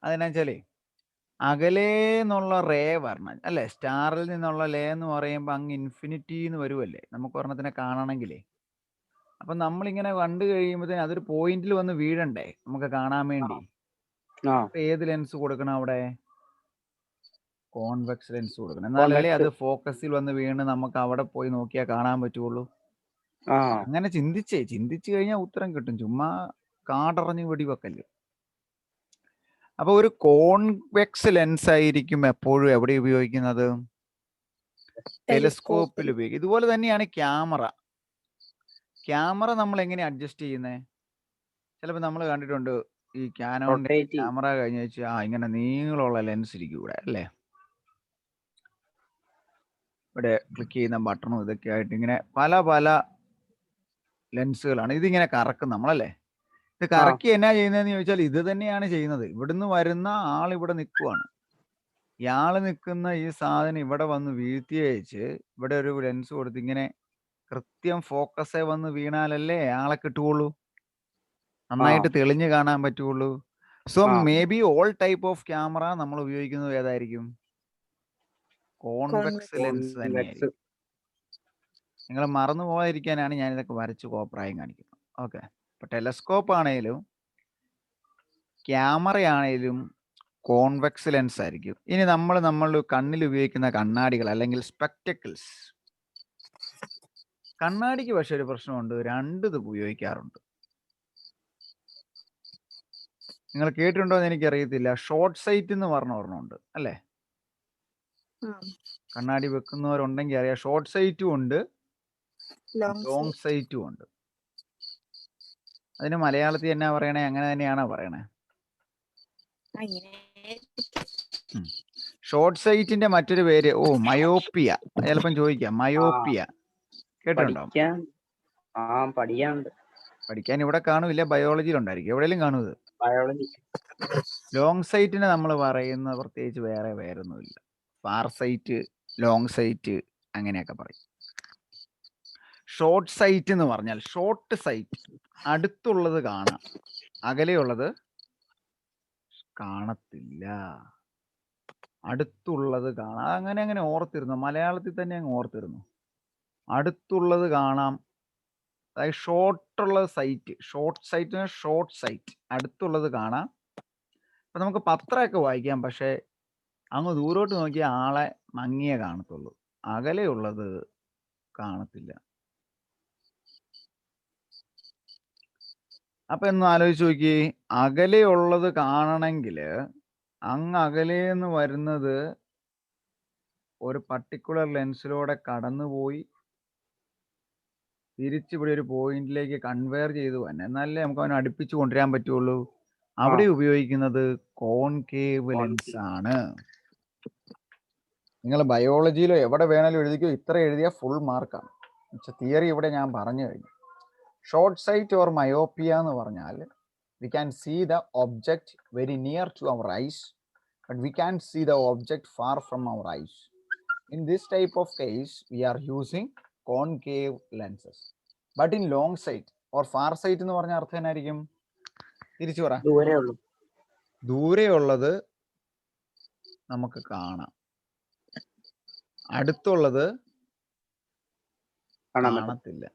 S1: അതെന്നാ വെച്ചാലേ അകലേ എന്നുള്ള റേ വരണം അല്ലേ? സ്റ്റാറിൽ നിന്നുള്ള ലേ എന്ന് പറയുമ്പോൾ അങ്ങ് ഇൻഫിനിറ്റി എന്ന് വരുമല്ലേ നമുക്ക് ഒരെണ്ണത്തിനെ കാണണമെങ്കിലേ. അപ്പൊ നമ്മളിങ്ങനെ കണ്ടു കഴിയുമ്പോഴത്തേന് അതൊരു പോയിന്റിൽ വന്ന് വീഴണ്ടേ നമുക്ക് കാണാൻ വേണ്ടി. അപ്പൊ ഏത് ലെൻസ് കൊടുക്കണം അവിടെ? കോൺവെക്സ് ലെൻസ് കൊടുക്കണം. എന്നാലല്ലേ അത് ഫോക്കസിൽ വന്ന് വീണ് നമുക്ക് അവിടെ പോയി നോക്കിയാൽ കാണാൻ പറ്റുള്ളൂ. അങ്ങനെ ചിന്തിച്ചു കഴിഞ്ഞാൽ ഉത്തരം കിട്ടും. ചുമ്മാ കാടറിഞ്ഞ് വെടിവെക്കല്ലേ. അപ്പൊ ഒരു കോൺവെക്സ് ലെൻസ് ആയിരിക്കും എപ്പോഴും എവിടെ ഉപയോഗിക്കുന്നത്? ടെലിസ്കോപ്പിൽ ഉപയോഗിക്കും. ഇതുപോലെ തന്നെയാണ് ക്യാമറ. ക്യാമറ നമ്മൾ എങ്ങനെ അഡ്ജസ്റ്റ് ചെയ്യുന്നത്? ചിലപ്പോൾ നമ്മൾ കണ്ടിട്ടുണ്ട് ഈ ക്യാനോണിന്റെ ക്യാമറ കഴിഞ്ഞ വെച്ചാൽ ഇങ്ങനെ നീളമുള്ള ലെൻസ് ഇരിക്കും ഇവിടെ അല്ലേ? ഇവിടെ ക്ലിക്ക് ചെയ്യുന്ന ബട്ടണും ഇതൊക്കെ ആയിട്ട് ഇങ്ങനെ പല പല ലെൻസുകളാണ്. ഇതിങ്ങനെ കറക്കും നമ്മളല്ലേ. ഇത് കറക്കി എന്നാ ചെയ്യുന്നതെന്ന് ചോദിച്ചാൽ ഇത് തന്നെയാണ് ചെയ്യുന്നത്. ഇവിടുന്ന് വരുന്ന ആൾ ഇവിടെ നിൽക്കുവാണ്. ഇയാള് നിൽക്കുന്ന ഈ സാധനം ഇവിടെ വന്ന് വീഴ്ത്തി വെച്ച് ഇവിടെ ഒരു ലെൻസ് കൊടുത്ത് ഇങ്ങനെ കൃത്യം ഫോക്കസേ വന്ന് വീണാലല്ലേ ആളെ കിട്ടുകയുള്ളൂ, നന്നായിട്ട് തെളിഞ്ഞ് കാണാൻ പറ്റുള്ളൂ. So may be all type of camera നമ്മൾ ഉപയോഗിക്കുന്നത് ഏതായിരിക്കും? കോൺവെക്സ് ലെൻസ് തന്നെയായിരിക്കും. നിങ്ങൾ മറന്നു പോകാതിരിക്കാനാണ് ഞാൻ ഇതൊക്കെ വരച്ച് കോപ്രായം കാണിക്കുന്നത്. ഓക്കെ. ഇപ്പൊ ടെലസ്കോപ്പ് ആണേലും ക്യാമറ ആണേലും കോൺവെക്സ് ലെൻസ് ആയിരിക്കും. ഇനി നമ്മൾ കണ്ണിൽ ഉപയോഗിക്കുന്ന കണ്ണാടികൾ അല്ലെങ്കിൽ സ്പെക്ടക്കിൾസ്. കണ്ണാടിക്ക് പക്ഷെ ഒരു പ്രശ്നമുണ്ട്, രണ്ടിത് ഉപയോഗിക്കാറുണ്ട്. നിങ്ങൾ കേട്ടിട്ടുണ്ടോ എന്ന് എനിക്കറിയത്തില്ല. ഷോർട്ട് സൈറ്റ് എന്ന് പറഞ്ഞ ഒരെണ്ണമുണ്ട് അല്ലേ? കണ്ണാടി വെക്കുന്നവരുണ്ടെങ്കിൽ അറിയാം. ഷോർട്ട് സൈറ്റും ഉണ്ട്, ലോങ് സൈറ്റും ഉണ്ട്. അതിന് മലയാളത്തിൽ എന്നാ പറയണേ? അങ്ങനെ തന്നെയാണോ പറയണേ? ഷോർട്ട് സൈറ്റിന്റെ മറ്റൊരു പേര് മയോപ്പിയ. ചിലപ്പം ചോദിക്കാം, മയോപ്പിയ കേട്ടിട്ടുണ്ടോ? പഠിക്കാൻ ഇവിടെ കാണൂല്ല, ബയോളജിയിൽ ഉണ്ടായിരിക്കും, എവിടെയെങ്കിലും കാണുന്നത്. ലോങ് സൈറ്റിന് നമ്മൾ പറയുന്ന പ്രത്യേകിച്ച് വേറെ ഒന്നുമില്ല. ഫാർ സൈറ്റ്, ലോങ് സൈറ്റ് അങ്ങനെയൊക്കെ പറയും. ഷോർട്ട് സൈറ്റ് എന്ന് പറഞ്ഞാൽ ഷോർട്ട് സൈറ്റ്, അടുത്തുള്ളത് കാണാം, അകലെയുള്ളത് കാണത്തില്ല. അടുത്തുള്ളത് കാണാം. അങ്ങനെ ഓർത്തിരുന്നു, മലയാളത്തിൽ തന്നെ അങ്ങ് ഓർത്തിരുന്നു. അടുത്തുള്ളത് കാണാം, അതായത് ഷോർട്ടുള്ള സൈറ്റ്. ഷോർട്ട് സൈറ്റ് അടുത്തുള്ളത് കാണാം. അപ്പൊ നമുക്ക് പത്രമൊക്കെ വായിക്കാം, പക്ഷെ അങ്ങ് ദൂരോട്ട് നോക്കിയാൽ ആളെ മങ്ങിയേ കാണത്തുള്ളൂ, അകലെയുള്ളത് കാണത്തില്ല. അപ്പൊ ഒന്ന് ആലോചിച്ച് നോക്കി, അകലെയുള്ളത് കാണണമെങ്കിൽ അങ്ങ് അകലേന്ന് വരുന്നത് ഒരു പർട്ടിക്കുലർ ലെൻസിലൂടെ കടന്നുപോയി തിരിച്ചിവിടെ ഒരു പോയിന്റിലേക്ക് കൺവേർ ചെയ്തു തന്നെ, എന്നാലേ നമുക്ക് അവനെ അടുപ്പിച്ച് കൊണ്ടുവരാൻ പറ്റുള്ളൂ. അവിടെ ഉപയോഗിക്കുന്നത് കോൺകേവ് ലെൻസ് ആണ്. നിങ്ങൾ ബയോളജിയിലോ എവിടെ വേണേലും എഴുതിക്കോ, ഇത്ര എഴുതിയ ഫുൾ മാർക്കാണ്. തിയറി ഇവിടെ ഞാൻ പറഞ്ഞു കഴിഞ്ഞു. ഷോർട്ട് സൈറ്റ് ഓർ മയോപ്പിയ എന്ന് പറഞ്ഞാൽ we can see the object very near to our eyes, but we can see the object far from our eyes. In this type of case we are using concave lenses. But in long sight or far sight എന്ന് പറഞ്ഞ അർത്ഥം എന്നായിരിക്കും? തിരിച്ചു പറ. ദൂരെയുള്ളത് നമുക്ക് കാണാം, അടുത്തുള്ളത് കാണത്തില്ല.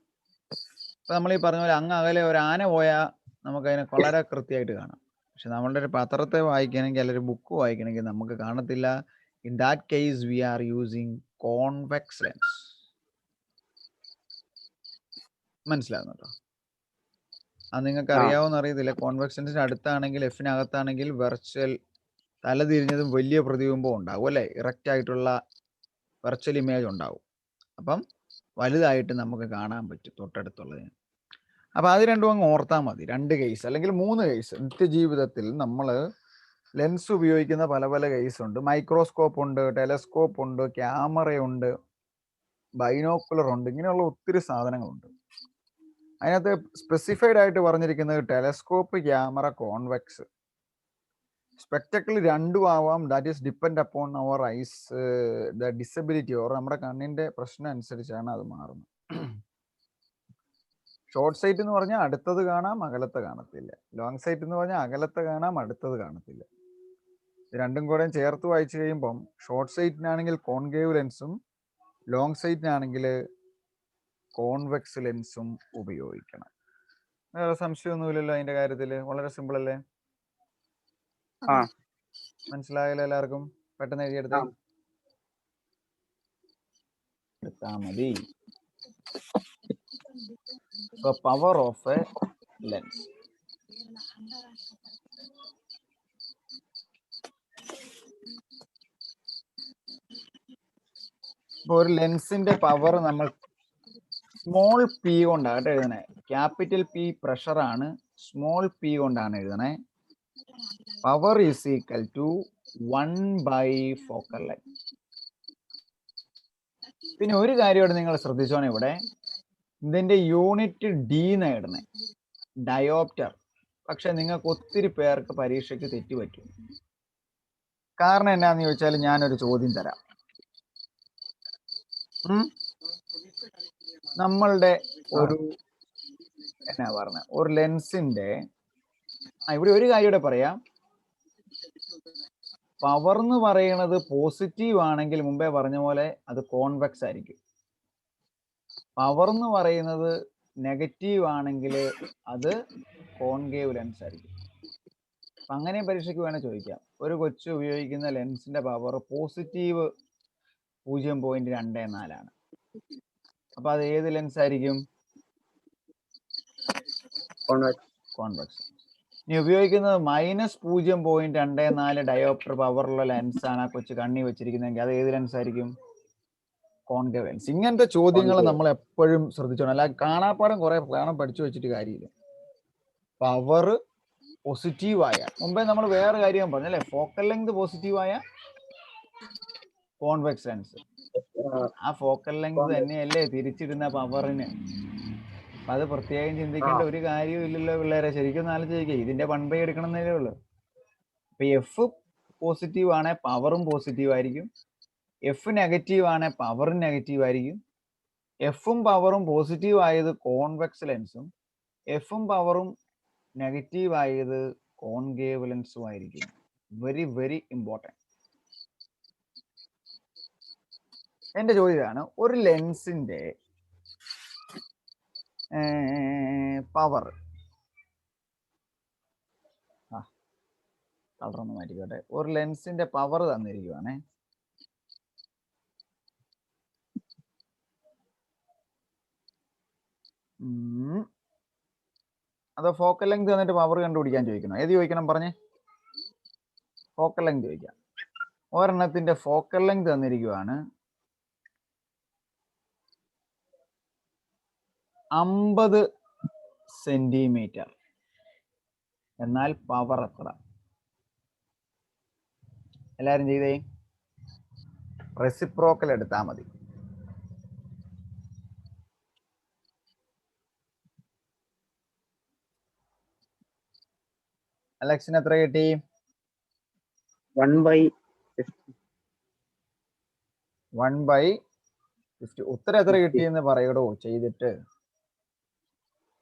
S1: ഇപ്പൊ നമ്മൾ ഈ പറഞ്ഞ പോലെ അങ്ങ് അകലെ ഒരു ആന പോയാൽ നമുക്കതിനെ വളരെ കൃത്യമായിട്ട് കാണാം. പക്ഷെ നമ്മളുടെ ഒരു പത്രത്തെ വായിക്കണമെങ്കിൽ അല്ലെങ്കിൽ ഒരു ബുക്ക് വായിക്കണമെങ്കിൽ നമുക്ക് കാണത്തില്ല. In that case we are using convex lens. മനസ്സിലാകുന്നുണ്ടോ? അത് നിങ്ങൾക്ക് അറിയാവുന്ന അറിയത്തില്ല. കോൺവെക്സ് ലെൻസിന് അടുത്താണെങ്കിൽ, എഫിനകത്താണെങ്കിൽ വെർച്വൽ തലതിരിഞ്ഞതും വലിയ പ്രതിബിംബം ഉണ്ടാവും അല്ലേ, ഇറക്റ്റ് ആയിട്ടുള്ള വെർച്വൽ ഇമേജ് ഉണ്ടാവും. അപ്പം വലുതായിട്ട് നമുക്ക് കാണാൻ പറ്റും തൊട്ടടുത്തുള്ളതിന്. അപ്പം അത് രണ്ടും അങ്ങ് ഓർത്താൽ മതി. 2 കേസ് അല്ലെങ്കിൽ 3 കേസ്. നിത്യജീവിതത്തിൽ നമ്മൾ ലെൻസ് ഉപയോഗിക്കുന്ന പല പല കേസ് ഉണ്ട്. മൈക്രോസ്കോപ്പ് ഉണ്ട്, ടെലസ്കോപ്പ് ഉണ്ട്, ക്യാമറയുണ്ട്, ബൈനോക്കുലർ ഉണ്ട്, ഇങ്ങനെയുള്ള ഒത്തിരി സാധനങ്ങളുണ്ട്. അതിനകത്ത് സ്പെസിഫൈഡ് ആയിട്ട് പറഞ്ഞിരിക്കുന്നത് ടെലസ്കോപ്പ്, ക്യാമറ, കോൺവെക്സ്. സ്പെക്ടക്കിൾ രണ്ടും ആവാം. That is depend upon our eyes the disability or നമ്മുടെ കണ്ണിന്റെ പ്രശ്നം അനുസരിച്ചാണ് അത് മാറുന്നത്. ഷോർട്ട് സൈറ്റ് എന്ന് പറഞ്ഞാൽ അടുത്തത് കാണാം, അകലത്തെ കാണത്തില്ല. ലോങ് സൈറ്റ് എന്ന് പറഞ്ഞാൽ അകലത്തെ കാണാം, അടുത്തത് കാണത്തില്ല. ഇത് രണ്ടും കൂടെ ചേർത്ത് വായിച്ചു കഴിയുമ്പം ഷോർട്ട് സൈറ്റിനാണെങ്കിൽ കോൺകേവ് ലെൻസും ലോങ് സൈറ്റിനാണെങ്കിൽ കോൺവെക്സ് ലെൻസും ഉപയോഗിക്കണം. വേറെ സംശയമൊന്നുമില്ലല്ലോ അതിന്റെ കാര്യത്തിൽ? വളരെ സിമ്പിൾ അല്ലേ? മനസ്സിലായല്ലോ എല്ലാവർക്കും? പെട്ടെന്ന് എഴുതിയെടുത്താ മതി. So power of a lens. ഒരു ലെൻസിന്റെ പവർ നമ്മൾ സ്മോൾ പി കൊണ്ടാണ് എഴുതണേ. ക്യാപിറ്റൽ പി പ്രഷറാണ്, സ്മോൾ പി കൊണ്ടാണ് എഴുതണേ. Power is equal to one by focal length. പിന്നെ ഒരു കാര്യമായിട്ട് നിങ്ങൾ ശ്രദ്ധിച്ചോണേ, ഇവിടെ ഇതിന്റെ യൂണിറ്റ് ഡി നേടണേ, ഡയോപ്റ്റർ. പക്ഷെ നിങ്ങൾക്ക് ഒത്തിരി പേർക്ക് പരീക്ഷയ്ക്ക് തെറ്റുപറ്റും. കാരണം എന്നാന്ന് ചോദിച്ചാൽ ഞാനൊരു ചോദ്യം തരാം. നമ്മളുടെ ഒരു എന്നാ പറഞ്ഞ ഒരു ലെൻസിന്റെ ഇവിടെ ഒരു കാര്യം കൂടെ പറയാം. പവർ എന്ന് പറയുന്നത് പോസിറ്റീവ് ആണെങ്കിൽ മുമ്പേ പറഞ്ഞ പോലെ അത് കോൺവെക്സ് ആയിരിക്കും. പവർ എന്ന് പറയുന്നത് നെഗറ്റീവ് ആണെങ്കിൽ അത് കോൺകേവ് ലെൻസ് ആയിരിക്കും. അപ്പൊ അങ്ങനെ പരീക്ഷയ്ക്ക് വേണേൽ ചോദിക്കാം. ഒരു കൊച്ചു ഉപയോഗിക്കുന്ന ലെൻസിന്റെ പവർ പോസിറ്റീവ് 0.24 ആണ്. അപ്പൊ അത് ഏത് ലെൻസ് ആയിരിക്കും? കോൺവെക്സ്. ഇനി ഉപയോഗിക്കുന്നത് -0.24 ഡയോപ്റ്റർ പവറുള്ള ലെൻസാണ് ആ കൊച്ചു കണ്ണി വെച്ചിരിക്കുന്നതെങ്കിൽ അത് ഏത് ലെൻസ് ആയിരിക്കും? Concave lens. ഇങ്ങനത്തെ ചോദ്യങ്ങൾ നമ്മൾ എപ്പോഴും ശ്രദ്ധിച്ചോണം. അല്ല കാണാപ്പാടം കുറെ കാണാൻ പഠിച്ചു വെച്ചിട്ട് കാര്യമില്ല. പവർ പോസിറ്റീവ് ആയ, മുമ്പേ നമ്മൾ വേറെ കാര്യം പറഞ്ഞല്ലേ, ഫോക്കൽ ലെങ്ത് പോസിറ്റീവ് ആയ കോൺവെക്സ് ലെൻസ്. ആ ഫോക്കൽ ലെങ്ത് തന്നെയല്ലേ തിരിച്ചിടുന്ന പവറിന്. അപ്പൊ അത് പ്രത്യേകം ചിന്തിക്കേണ്ട ഒരു കാര്യവും ഇല്ലല്ലോ പിള്ളേരെ. ശരിക്കും ആലോചിക്കുക, ഇതിന്റെ 1/, എടുക്കണം എന്നേ ഉള്ളൂ. അപ്പൊ എഫ് പോസിറ്റീവ് ആണെ പവറും പോസിറ്റീവ് ആയിരിക്കും, എഫ് നെഗറ്റീവ് ആണെ പവറും നെഗറ്റീവ് ആയിരിക്കും. എഫും പവറും പോസിറ്റീവ് ആയത് കോൺവെക്സ് ലെൻസും, എഫും പവറും നെഗറ്റീവ് ആയത് കോൺകേവ് ലെൻസും ആയിരിക്കും. Very very important. എന്റെ ചോദ്യമാണ്, ഒരു ലെൻസിന്റെ പവർ, കളറൊന്ന് മാറ്റിക്കോട്ടെ. ഒരു ലെൻസിന്റെ പവർ തന്നിരിക്കുവാണേ. അതോ ഫോക്കൽ ലെങ്ത് തന്നിട്ട് പവർ കണ്ടുപിടിക്കാൻ ചോദിക്കണം? ഏത് ചോദിക്കണം പറഞ്ഞേ? ഫോക്കൽ ലെങ്ത് ചോദിക്കാം. ഒരെണ്ണത്തിന്റെ ഫോക്കൽ ലെങ്ത് തന്നിരിക്കുവാണ് 50 സെന്റിമീറ്റർ. എന്നാൽ പവർ എത്ര? എല്ലാരും ചെയ്തേ. റെസിപ്രോക്കൽ എടുത്താൽ മതി. അലക്സിന് എത്ര കിട്ടി? 1/50. ഉത്തരം എത്ര കിട്ടിയെന്ന് പറയടോ ചെയ്തിട്ട്.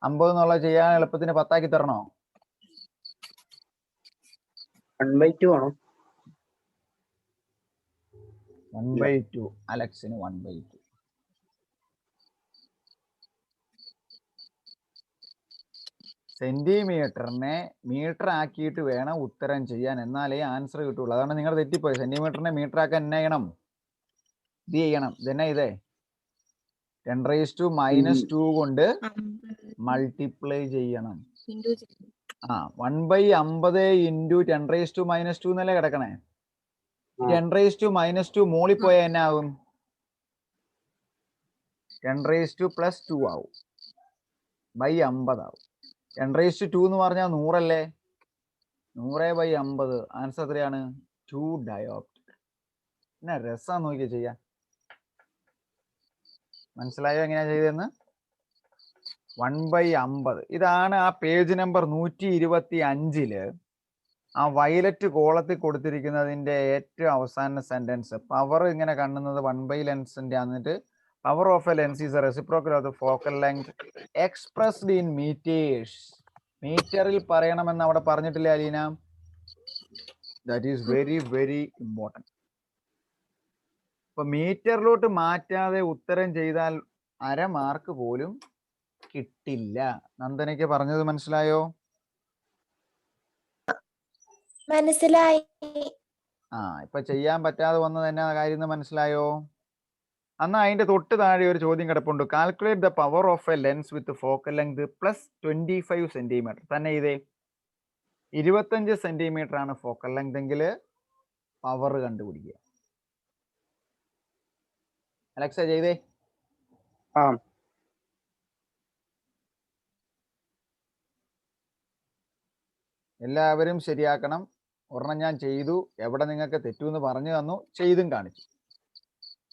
S1: 50 എന്നുള്ളത് ചെയ്യാൻ എളുപ്പത്തിന് 10 ആക്കി തരണോ?
S2: 1/2 ആണോ?
S1: 1/2. അലക്സിന് 1/2. സെന്റിമീറ്ററിനെ മീറ്റർ ആക്കിയിട്ട് വേണം ഉത്തരം ചെയ്യാൻ, എന്നാലേ ആൻസർ കിട്ടുള്ളൂ. അതാണ് നിങ്ങൾ തെറ്റിപ്പോയി. സെന്റിമീറ്ററിനെ മീറ്റർ ആക്കാൻ എന്നാ ചെയ്യണം? ഇത് ചെയ്യണം. ഇതെന്നാ ഇതേ 10⁻² കൊണ്ട് മൾട്ടിപ്ലൈ ചെയ്യണം. 1/50 × 10⁻² എന്നല്ലേ കിടക്കണേ. 10⁻² മോളിൽ പോയാൽ എന്നാ ആകും? 10⁻² ആവും. /50 ആവും. 10⁻² എന്ന് പറഞ്ഞാൽ 100 അല്ലേ? 100/50. ആൻസർ എത്രയാണ്? 2 ഡയോപ്റ്റ്. എന്നാ രസം നോക്കിയാ ചെയ്യാൻ. മനസ്സിലായോ എങ്ങനെയാ ചെയ്തതെന്ന്? 1/50. ഇതാണ് ആ പേജ് നമ്പർ 125 ആ വയലറ്റ് കോളത്തിൽ കൊടുത്തിരിക്കുന്നതിന്റെ ഏറ്റവും അവസാന സെന്റൻസ്. പവർ ഇങ്ങനെ കാണുന്നത് 1/, ലെൻസിന്റെ എന്നിട്ട് power of a lens is a reciprocal of the focal length expressed in metres. മീറ്ററിൽ പറയണമെന്ന് അവിടെ പറഞ്ഞിട്ടില്ലേ Aleena? That is very very important. അപ്പൊ മീറ്ററിലോട്ട് മാറ്റാതെ ഉത്തരം ചെയ്താൽ 1/2 മാർക്ക് പോലും കിട്ടില്ല. നന്ദനയ്ക്ക് പറഞ്ഞത് മനസ്സിലായോ?
S4: മനസ്സിലായി.
S1: ഇപ്പൊ ചെയ്യാൻ പറ്റാതെ വന്നത് എന്നാ കാര്യം മനസ്സിലായോ? അന്ന് അതിന്റെ തൊട്ട് താഴെ ഒരു ചോദ്യം കിടപ്പുണ്ട്. Calculate the power of a lens with focal length +25 centimetre. തന്നെ ഇതേ 25 സെന്റിമീറ്റർ ആണ് ഫോക്കൽ ലെങ്ത് എങ്കിൽ പവർ കണ്ടുപിടിക്കുക. അലക്സ ചെയ്തേ. എല്ലാവരും ശരിയാക്കണം. ഒരെണ്ണം ഞാൻ ചെയ്തു, എവിടെ നിങ്ങൾക്ക് തെറ്റൂന്ന് പറഞ്ഞു തന്നു, ചെയ്തും കാണിച്ചു.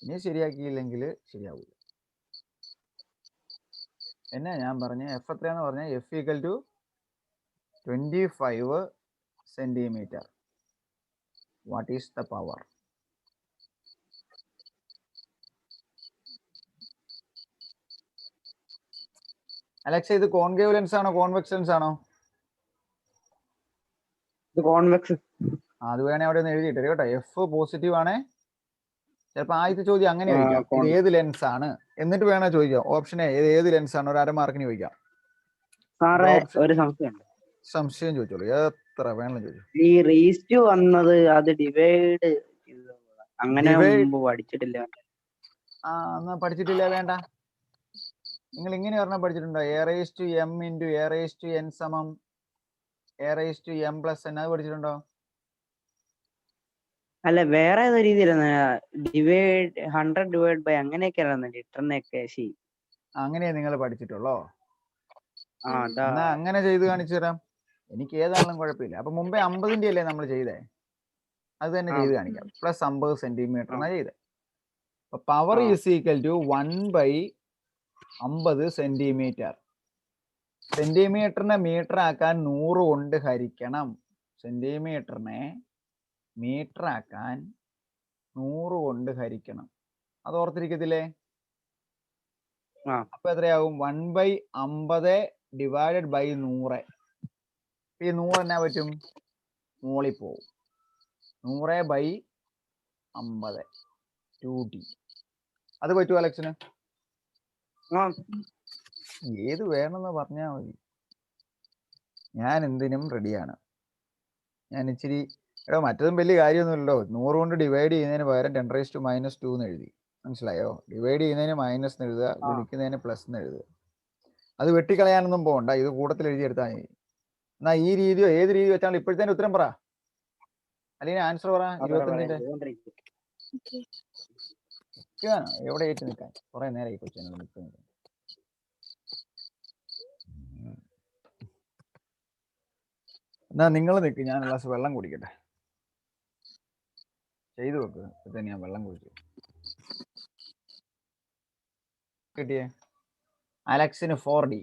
S1: ഇനി ശരിയാക്കിയില്ലെങ്കിൽ ശരിയാവില്ല. എന്നാ ഞാൻ പറഞ്ഞ എഫ് എത്രയാന്ന് പറഞ്ഞ F = 25 centimetre. What is the power? Alexa ഇത് കോൺകേവ് ലെൻസ് ആണോ കോൺവെക്സ് ലെൻസ് ആണോ?
S2: കോൺവെക്സ്.
S1: അത് വേണേ അവിടെ ഒന്ന് എഴുതിയിട്ട് കേട്ടോ. എഫ് പോസിറ്റീവ് ആണേ. ചിലപ്പോൾ ആദ്യത്തെ ചോദ്യം അങ്ങനെ ചോദിക്കാം, ഇത് ഏത് ലെൻസ് ആണ് എന്നിട്ട് വേണോ ചോദിക്കാം. ഓപ്ഷൻ എ ഏത് ലെൻസ് ആണ്, ഒരു 1/2 മാർക്കിന് ചോദിക്കാം. സംശയം ചോദിച്ചോളൂ, എത്ര വേണം ചോദിച്ചു.
S2: ഈ റീസ്റ്റ് വന്നത് അത് ഡിവൈഡ് അങ്ങനെ പഠിച്ചിട്ടില്ല.
S1: എന്നാ പഠിച്ചിട്ടില്ല വേണ്ട. നിങ്ങൾ ഇങ്ങനെ പറഞ്ഞാൽ പഠിച്ചിട്ടുണ്ടോ? A⁻m × A⁻n = A⁻m+n. അത് പഠിച്ചിട്ടുണ്ടോ?
S2: അല്ല, വേറെ ഏതോ രീതിയിലാണ് ഡിവൈഡ് 100/, അങ്ങനെയൊക്കെയാണ് ലിറ്ററിനൊക്കെ.
S1: അങ്ങനെ നിങ്ങൾ പഠിച്ചിട്ടുള്ളോ? എന്നാ അങ്ങനെ ചെയ്ത് കാണിച്ചു തരാം. എനിക്ക് ഏതാണെങ്കിലും കുഴപ്പമില്ല. അപ്പൊ മുമ്പേ 50ന്റെ അല്ലേ നമ്മൾ ചെയ്തേ, അത് തന്നെ ചെയ്ത് കാണിക്കാം. +50 സെന്റിമീറ്റർ എന്നാ ചെയ്തേ. അപ്പൊ power is equal to 1/50 centimeter. സെന്റിമീറ്ററിനെ മീറ്റർ ആക്കാൻ 100 കൊണ്ട് ഹരിക്കണം. സെന്റിമീറ്ററിനെ മീറ്റർ ആക്കാൻ 100 കൊണ്ട് ഹരിക്കണം. അത് ഓർത്തിരിക്കത്തില്ലേ? അപ്പൊ എത്രയാവും? 1/50 ഡിവൈഡഡ് ബൈ 100. ഈ 100 എന്നാ പറ്റും? മോളിൽ പോവും. 100/50 2D. അത് പറ്റുമോ അലക്സിന്? ഏത് വേണമെന്ന് പറഞ്ഞാൽ മതി, ഞാൻ എന്തിനും റെഡിയാണ്. ഞാൻ ഇച്ചിരി മറ്റതും വലിയ കാര്യമൊന്നുമില്ലല്ലോ. 100 കൊണ്ട് ഡിവൈഡ് ചെയ്യുന്നതിന് പകരം 10⁻² എന്ന് എഴുതി. മനസ്സിലായോ? ഡിവൈഡ് ചെയ്യുന്നതിന് മൈനസ് എഴുതുക, ഗുണിക്കുന്നതിന് പ്ലസ് എഴുതുക. അത് വെട്ടിക്കളയാനൊന്നും പോകണ്ട, ഇത് കൂട്ടത്തിൽ എഴുതിയെടുത്താൽ മതി. എന്നാ ഈ രീതിയോ ഏത് രീതി വെച്ചാൽ ഇപ്പോഴത്തെ ഉത്തരം പറ, അല്ലെങ്കിൽ ആൻസർ പറ. 25ന്റെ എവിടെ ഏറ്റ് നിൽക്കാൻ കുറെ നേരമായി കൊച്ചു നിൽക്കുന്നത്. എന്നാ നിങ്ങൾ നിൽക്ക്, ഞാൻ ഒരു ഗ്ലാസ് വെള്ളം കുടിക്കട്ടെ. ചെയ്തു വെക്ക്, ഇപ്പൊ ഞാൻ വെള്ളം കുടിച്ചു. കിട്ടിയേ അലക്സിന് 4D,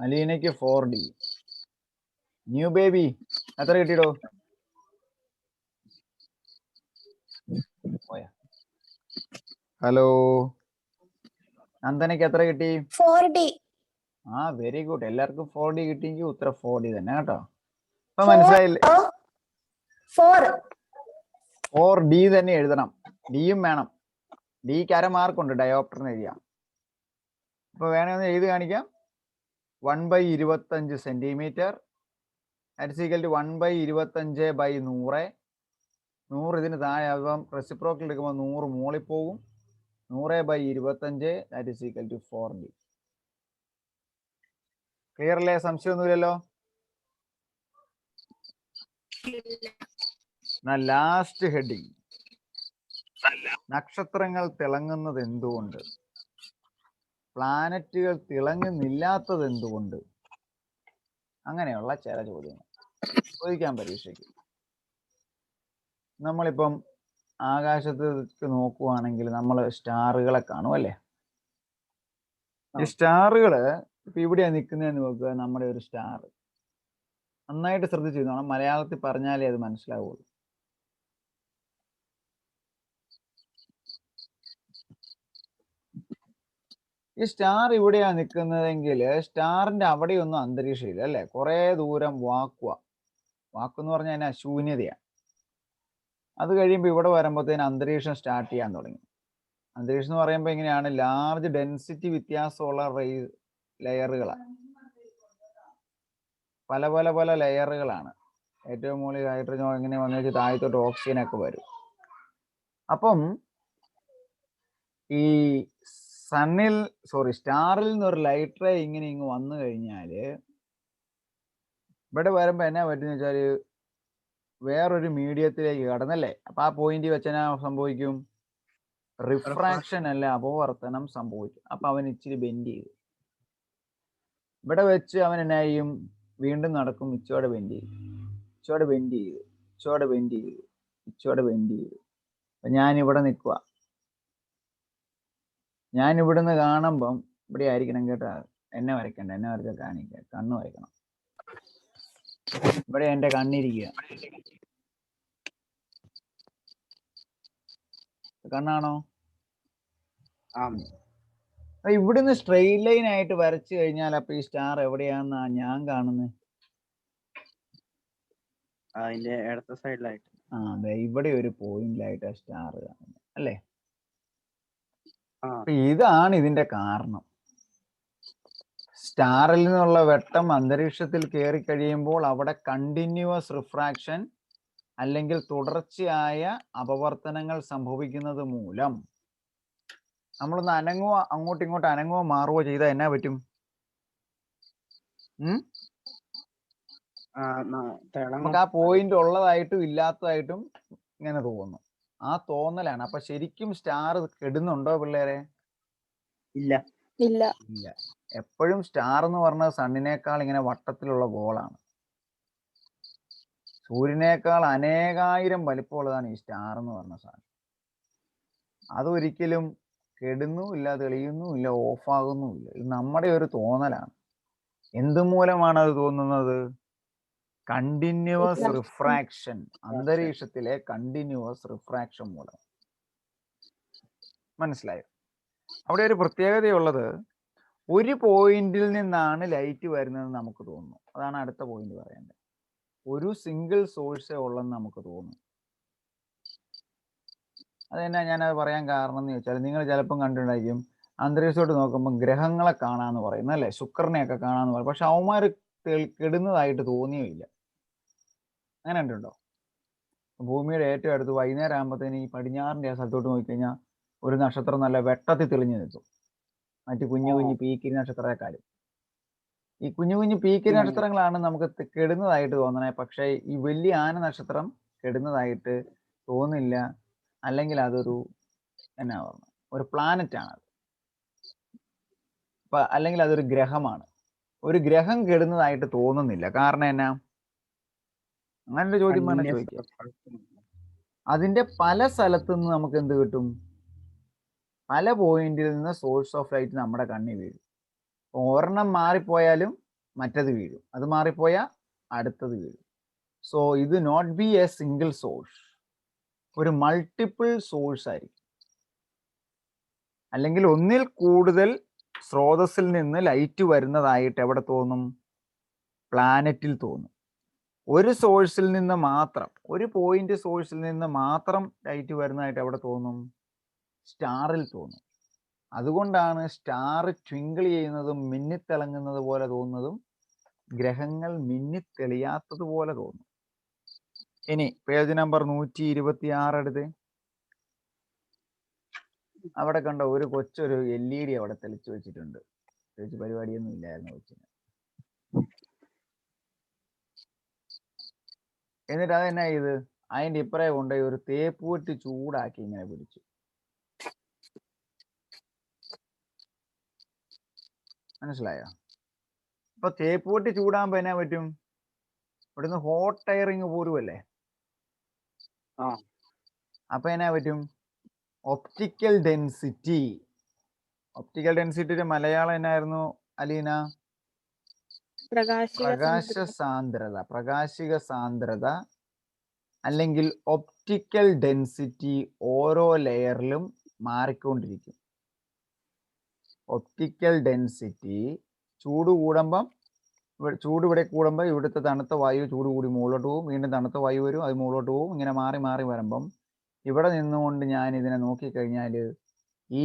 S1: അലീനയ്ക്ക് 4D. ന്യൂ ബേബി എത്ര കിട്ടിയിടോ? ഹലോ, നന്ദനയ്ക്ക് എത്ര കിട്ടി?
S4: 4D.
S1: ആ വെരി ഗുഡ്, എല്ലാവർക്കും 4D കിട്ടിയെങ്കിൽ ഉത്തരം 4D തന്നെ കേട്ടോ. ഇപ്പൊ മനസ്സിലായില്ലേ? 4D തന്നെ എഴുതണം, ഡിയും വേണം. ഡിക്ക് 1/2 മാർക്കുണ്ട് ഡയോപ്റ്ററിന് എഴുതിയാം. ഇപ്പൊ വേണമെന്ന് എഴുതി കാണിക്കാം. 1/25 സെന്റിമീറ്റർ = 1/25/100. 100 ഇതിന് താഴെ ആകുമ്പം റെസിപ്രോക്കൽ എടുക്കുമ്പോൾ 100 മുകളിൽ പോകും. 100/25 = 4D. ക്ലിയർ അല്ലേ? സംശയമൊന്നുമില്ലല്ലോ? ലാസ്റ്റ് ഹെഡിങ്, നക്ഷത്രങ്ങൾ തിളങ്ങുന്നത് എന്തുകൊണ്ട്, പ്ലാനറ്റുകൾ തിളങ്ങുന്നില്ലാത്തത് എന്തുകൊണ്ട്? അങ്ങനെയുള്ള ചില ചോദ്യങ്ങൾ ചോദിക്കാൻ പരീക്ഷയ്ക്ക്. നമ്മളിപ്പം ആകാശത്തേക്ക് നോക്കുവാണെങ്കിൽ നമ്മൾ സ്റ്റാറുകളെ കാണും അല്ലേ? ഈ സ്റ്റാറുകള് ഇപ്പൊ ഇവിടെയാ നിൽക്കുന്നതെന്ന് നോക്കുക. നമ്മുടെ ഒരു സ്റ്റാർ നന്നായിട്ട് ശ്രദ്ധിച്ചു നോക്കണം, മലയാളത്തിൽ പറഞ്ഞാലേ അത് മനസ്സിലാവുള്ളൂ. ഈ സ്റ്റാർ ഇവിടെയാ നിൽക്കുന്നതെങ്കിൽ സ്റ്റാറിന്റെ അവിടെയൊന്നും അന്തരീക്ഷം ഇല്ല അല്ലെ? കുറെ ദൂരം വാക്കെന്ന് പറഞ്ഞാൽ അതിന് ശൂന്യതയാണ്. അത് കഴിയുമ്പോൾ ഇവിടെ വരുമ്പോഴത്തേന് അന്തരീക്ഷം സ്റ്റാർട്ട് ചെയ്യാൻ തുടങ്ങി. അന്തരീക്ഷം എന്ന് പറയുമ്പോൾ എങ്ങനെയാണ്? ലാർജ് ഡെൻസിറ്റി വ്യത്യാസമുള്ള ലെയറുകളാണ്, പല പല പല ലെയറുകളാണ്. ഏറ്റവും മുകളിൽ ഹൈഡ്രജൻ ഇങ്ങനെ വന്നു വെച്ചാൽ താഴത്തോട്ട് ഓക്സിജനൊക്കെ വരും. അപ്പം ഈ സ്റ്റാറിൽ നിന്ന് ഒരു ലൈറ്റ് റേ ഇങ്ങനെ ഇങ്ങ് വന്നു കഴിഞ്ഞാല് ഇവിടെ വരുമ്പോ എന്നാ പറ്റുന്ന വെച്ചാല് വേറൊരു മീഡിയത്തിലേക്ക് കടന്നല്ലേ. അപ്പൊ ആ പോയിന്റ് വെച്ചാൽ സംഭവിക്കും റിഫ്രാക്ഷൻ അല്ല അപവർത്തനം സംഭവിക്കും. അപ്പൊ അവൻ ഇച്ചിരി ബെൻഡ് ചെയ്തു. ഇവിടെ വെച്ച് അവൻ എന്നാ ചെയ്യും? വീണ്ടും നടക്കും, ഇച്ചോടെ ബെൻഡ് ചെയ്തു, ഇച്ചോടെ ബെൻഡ് ചെയ്തു, ഇച്ചോടെ ബെൻഡ് ചെയ്തു, ഇച്ചോടെ ബെൻഡ് ചെയ്തു. അപ്പൊ ഞാൻ ഇവിടെ നിൽക്കുക. ഞാൻ ഇവിടുന്ന് കാണുമ്പം ഇവിടെ ആയിരിക്കണം കേട്ടോ. എന്നെ വരയ്ക്കണ്ട, എന്നെ വരച്ച കാണിക്കുക, കണ്ണ് വരയ്ക്കണം. ഇവിടെ എന്റെ കണ്ണിരിക്കുക, കണ്ണാണോ? ഇവിടുന്ന് സ്ട്രെയിറ്റ് ലൈൻ ആയിട്ട് വരച്ചു കഴിഞ്ഞാൽ അപ്പൊ ഈ സ്റ്റാർ എവിടെയാന്നാ ഞാൻ കാണുന്നത്?
S2: അതിന്റെ ഇടത്തെ സൈഡിലായിട്ട്.
S1: അതെ, ഇവിടെ ഒരു പോയിന്റിലായിട്ട് സ്റ്റാർ കാണുന്നത് അല്ലേ? അപ്പൊ ഇതാണ് ഇതിന്റെ കാരണം. സ്റ്റാറിൽ നിന്നുള്ള വെട്ടം അന്തരീക്ഷത്തിൽ കയറി കഴിയുമ്പോൾ അവിടെ കണ്ടിന്യൂവസ് റിഫ്രാക്ഷൻ അല്ലെങ്കിൽ തുടർച്ചയായ അപവർത്തനങ്ങൾ സംഭവിക്കുന്നത് മൂലം നമ്മളൊന്ന് അനങ്ങുവോ, അങ്ങോട്ടും ഇങ്ങോട്ടും അനങ്ങുവോ മാറുവോ ചെയ്താൽ എന്നാ പറ്റും? നമുക്ക് ആ പോയിന്റ് ഉള്ളതായിട്ടും ഇല്ലാത്തതായിട്ടും ഇങ്ങനെ തോന്നും. ആ തോന്നലാണ്. അപ്പൊ ശരിക്കും സ്റ്റാർ കെടുന്നുണ്ടോ പിള്ളേരെ?
S3: ഇല്ല.
S1: ഇല്ല. എപ്പോഴും സ്റ്റാർ എന്ന് പറഞ്ഞത് സണ്ണിനേക്കാൾ ഇങ്ങനെ വട്ടത്തിലുള്ള ഗോളാണ്. സൂര്യനേക്കാൾ അനേകായിരം വലിപ്പമുള്ളതാണ് ഈ സ്റ്റാർ എന്ന് പറഞ്ഞ സാധനം. അതൊരിക്കലും കെടുന്നുമില്ല, തെളിയുന്നുമില്ല, ഓഫാകുന്നുമില്ല. ഇത് നമ്മുടെ ഒരു തോന്നലാണ്. എന്തുമൂലമാണ് അത് തോന്നുന്നത്? കണ്ടിന്യൂവസ് റിഫ്രാക്ഷൻ, അന്തരീക്ഷത്തിലെ കണ്ടിന്യൂവസ് റിഫ്രാക്ഷൻ മൂലം. മനസ്സിലായോ? അവിടെ ഒരു പ്രത്യേകതയുള്ളത്, ഒരു പോയിന്റിൽ നിന്നാണ് ലൈറ്റ് വരുന്നതെന്ന് നമുക്ക് തോന്നുന്നു. അതാണ് അടുത്ത പോയിന്റ് പറയേണ്ടത്. ഒരു സിംഗിൾ സോഴ്സേ ഉള്ളെന്ന് നമുക്ക് തോന്നും. അതെന്നാ ഞാനത് പറയാൻ കാരണം എന്ന് ചോദിച്ചാൽ, നിങ്ങൾ ചിലപ്പം കണ്ടിട്ടുണ്ടായിരിക്കും അന്തരീക്ഷത്തോട്ട് നോക്കുമ്പോൾ ഗ്രഹങ്ങളെ കാണാന്ന് പറയുന്നത് അല്ലേ, ശുക്രനെയൊക്കെ കാണാന്ന് പറയും. പക്ഷെ അവന്മാര് കെടുന്നതായിട്ട് തോന്നിയില്ല. അങ്ങനെ ഉണ്ടോ? ഭൂമിയുടെ ഏറ്റവും അടുത്ത് വൈകുന്നേരം ആകുമ്പോഴത്തേന് ഈ പടിഞ്ഞാറിൻ്റെ ആ സ്ഥലത്തോട്ട് നോക്കിക്കഴിഞ്ഞാൽ ഒരു നക്ഷത്രം നല്ല വെട്ടത്തിൽ തെളിഞ്ഞു നിൽക്കും, മറ്റു കുഞ്ഞു കുഞ്ഞു പീക്കിരി നക്ഷത്രത്തെക്കാളും. ഈ കുഞ്ഞു കുഞ്ഞു പീക്കിരി നക്ഷത്രങ്ങളാണ് നമുക്ക് കെടുന്നതായിട്ട് തോന്നണേ, പക്ഷേ ഈ വലിയ ആന നക്ഷത്രം കെടുന്നതായിട്ട് തോന്നില്ല. അല്ലെങ്കിൽ അതൊരു എന്നാ പറഞ്ഞ ഒരു പ്ലാനറ്റ് ആണ്, അല്ലെങ്കിൽ അതൊരു ഗ്രഹമാണ്. ഒരു ഗ്രഹം കെടുന്നതായിട്ട് തോന്നുന്നില്ല. കാരണം എന്നാ? അങ്ങനൊരു ചോദ്യം വേണം ചോദിക്കാം. അതിന്റെ പല സ്ഥലത്തു നിന്ന് നമുക്ക് എന്ത് കിട്ടും? പല പോയിന്റിൽ നിന്ന് സോഴ്സ് ഓഫ് ലൈറ്റ് നമ്മുടെ കണ്ണിൽ വീഴും. ഒരെണ്ണം മാറിപ്പോയാലും മറ്റത് വീഴും, അത് മാറിപ്പോയാൽ അടുത്തത് വീഴും. സോ ഇത് not be a single source, ഒരു മൾട്ടിപ്പിൾ സോഴ്സ് ആയിരിക്കും. അല്ലെങ്കിൽ ഒന്നിൽ കൂടുതൽ സ്രോതസ്സിൽ നിന്ന് ലൈറ്റ് വരുന്നതായിട്ട് എവിടെ തോന്നും? പ്ലാനറ്റിൽ തോന്നും. ഒരു സോഴ്സിൽ നിന്ന് മാത്രം, ഒരു പോയിന്റ് സോഴ്സിൽ നിന്ന് മാത്രം ലൈറ്റ് വരുന്നതായിട്ട് എവിടെ തോന്നും? സ്റ്റാറിൽ തോന്നും. അതുകൊണ്ടാണ് സ്റ്റാർ ട്വിങ്കിൾ ചെയ്യുന്നതും മിന്നിത്തിളങ്ങുന്നത് പോലെ തോന്നുന്നതും ഗ്രഹങ്ങൾ മിന്നിത്തെളിയാത്തത് പോലെ തോന്നും. ഇനി പേജ് നമ്പർ 126 എടുത്ത്. അവിടെ കണ്ട ഒരു കൊച്ചൊരു LED അവിടെ തെളിച്ചു വെച്ചിട്ടുണ്ട്. പ്രത്യേകിച്ച് പരിപാടിയൊന്നും ഇല്ലായിരുന്നു കൊച്ചിന്. എന്നിട്ട് അതെന്നാ ഇത് അതിന്റെ ഇപ്പറേ കൊണ്ടുപോയി ഒരു തേപ്പൂട്ടി ചൂടാക്കി ഇങ്ങനെ പിടിച്ചു. മനസ്സിലായോ? അപ്പൊ തേപ്പൂട്ടി ചൂടാകുമ്പോ എന്നാ പറ്റും? ഇവിടുന്ന് ഹോട്ട് എയറിങ് പോരുമല്ലേ. അപ്പൊ എന്നാ പറ്റും? Optical density. ഒപ്റ്റിക്കൽ ഡെൻസിറ്റിയുടെ മലയാളം എന്നായിരുന്നു അലീന? പ്രകാശ സാന്ദ്രത. പ്രകാശിക സാന്ദ്രത അല്ലെങ്കിൽ ഒപ്റ്റിക്കൽ ഡെൻസിറ്റി ഓരോ ലെയറിലും മാറിക്കൊണ്ടിരിക്കും. ഒപ്റ്റിക്കൽ ഡെൻസിറ്റി ചൂട് കൂടുമ്പം, ചൂട് ഇവിടെ കൂടുമ്പോൾ ഇവിടുത്തെ തണുത്ത വായു ചൂട് കൂടി മുകളിലോട്ട് പോകും, വീണ്ടും തണുത്ത വായു വരും, അത് മുകളിലോട്ട് പോകും. ഇങ്ങനെ മാറി മാറി വരുമ്പം ഇവിടെ നിന്നുകൊണ്ട് ഞാൻ ഇതിനെ നോക്കിക്കഴിഞ്ഞാൽ ഈ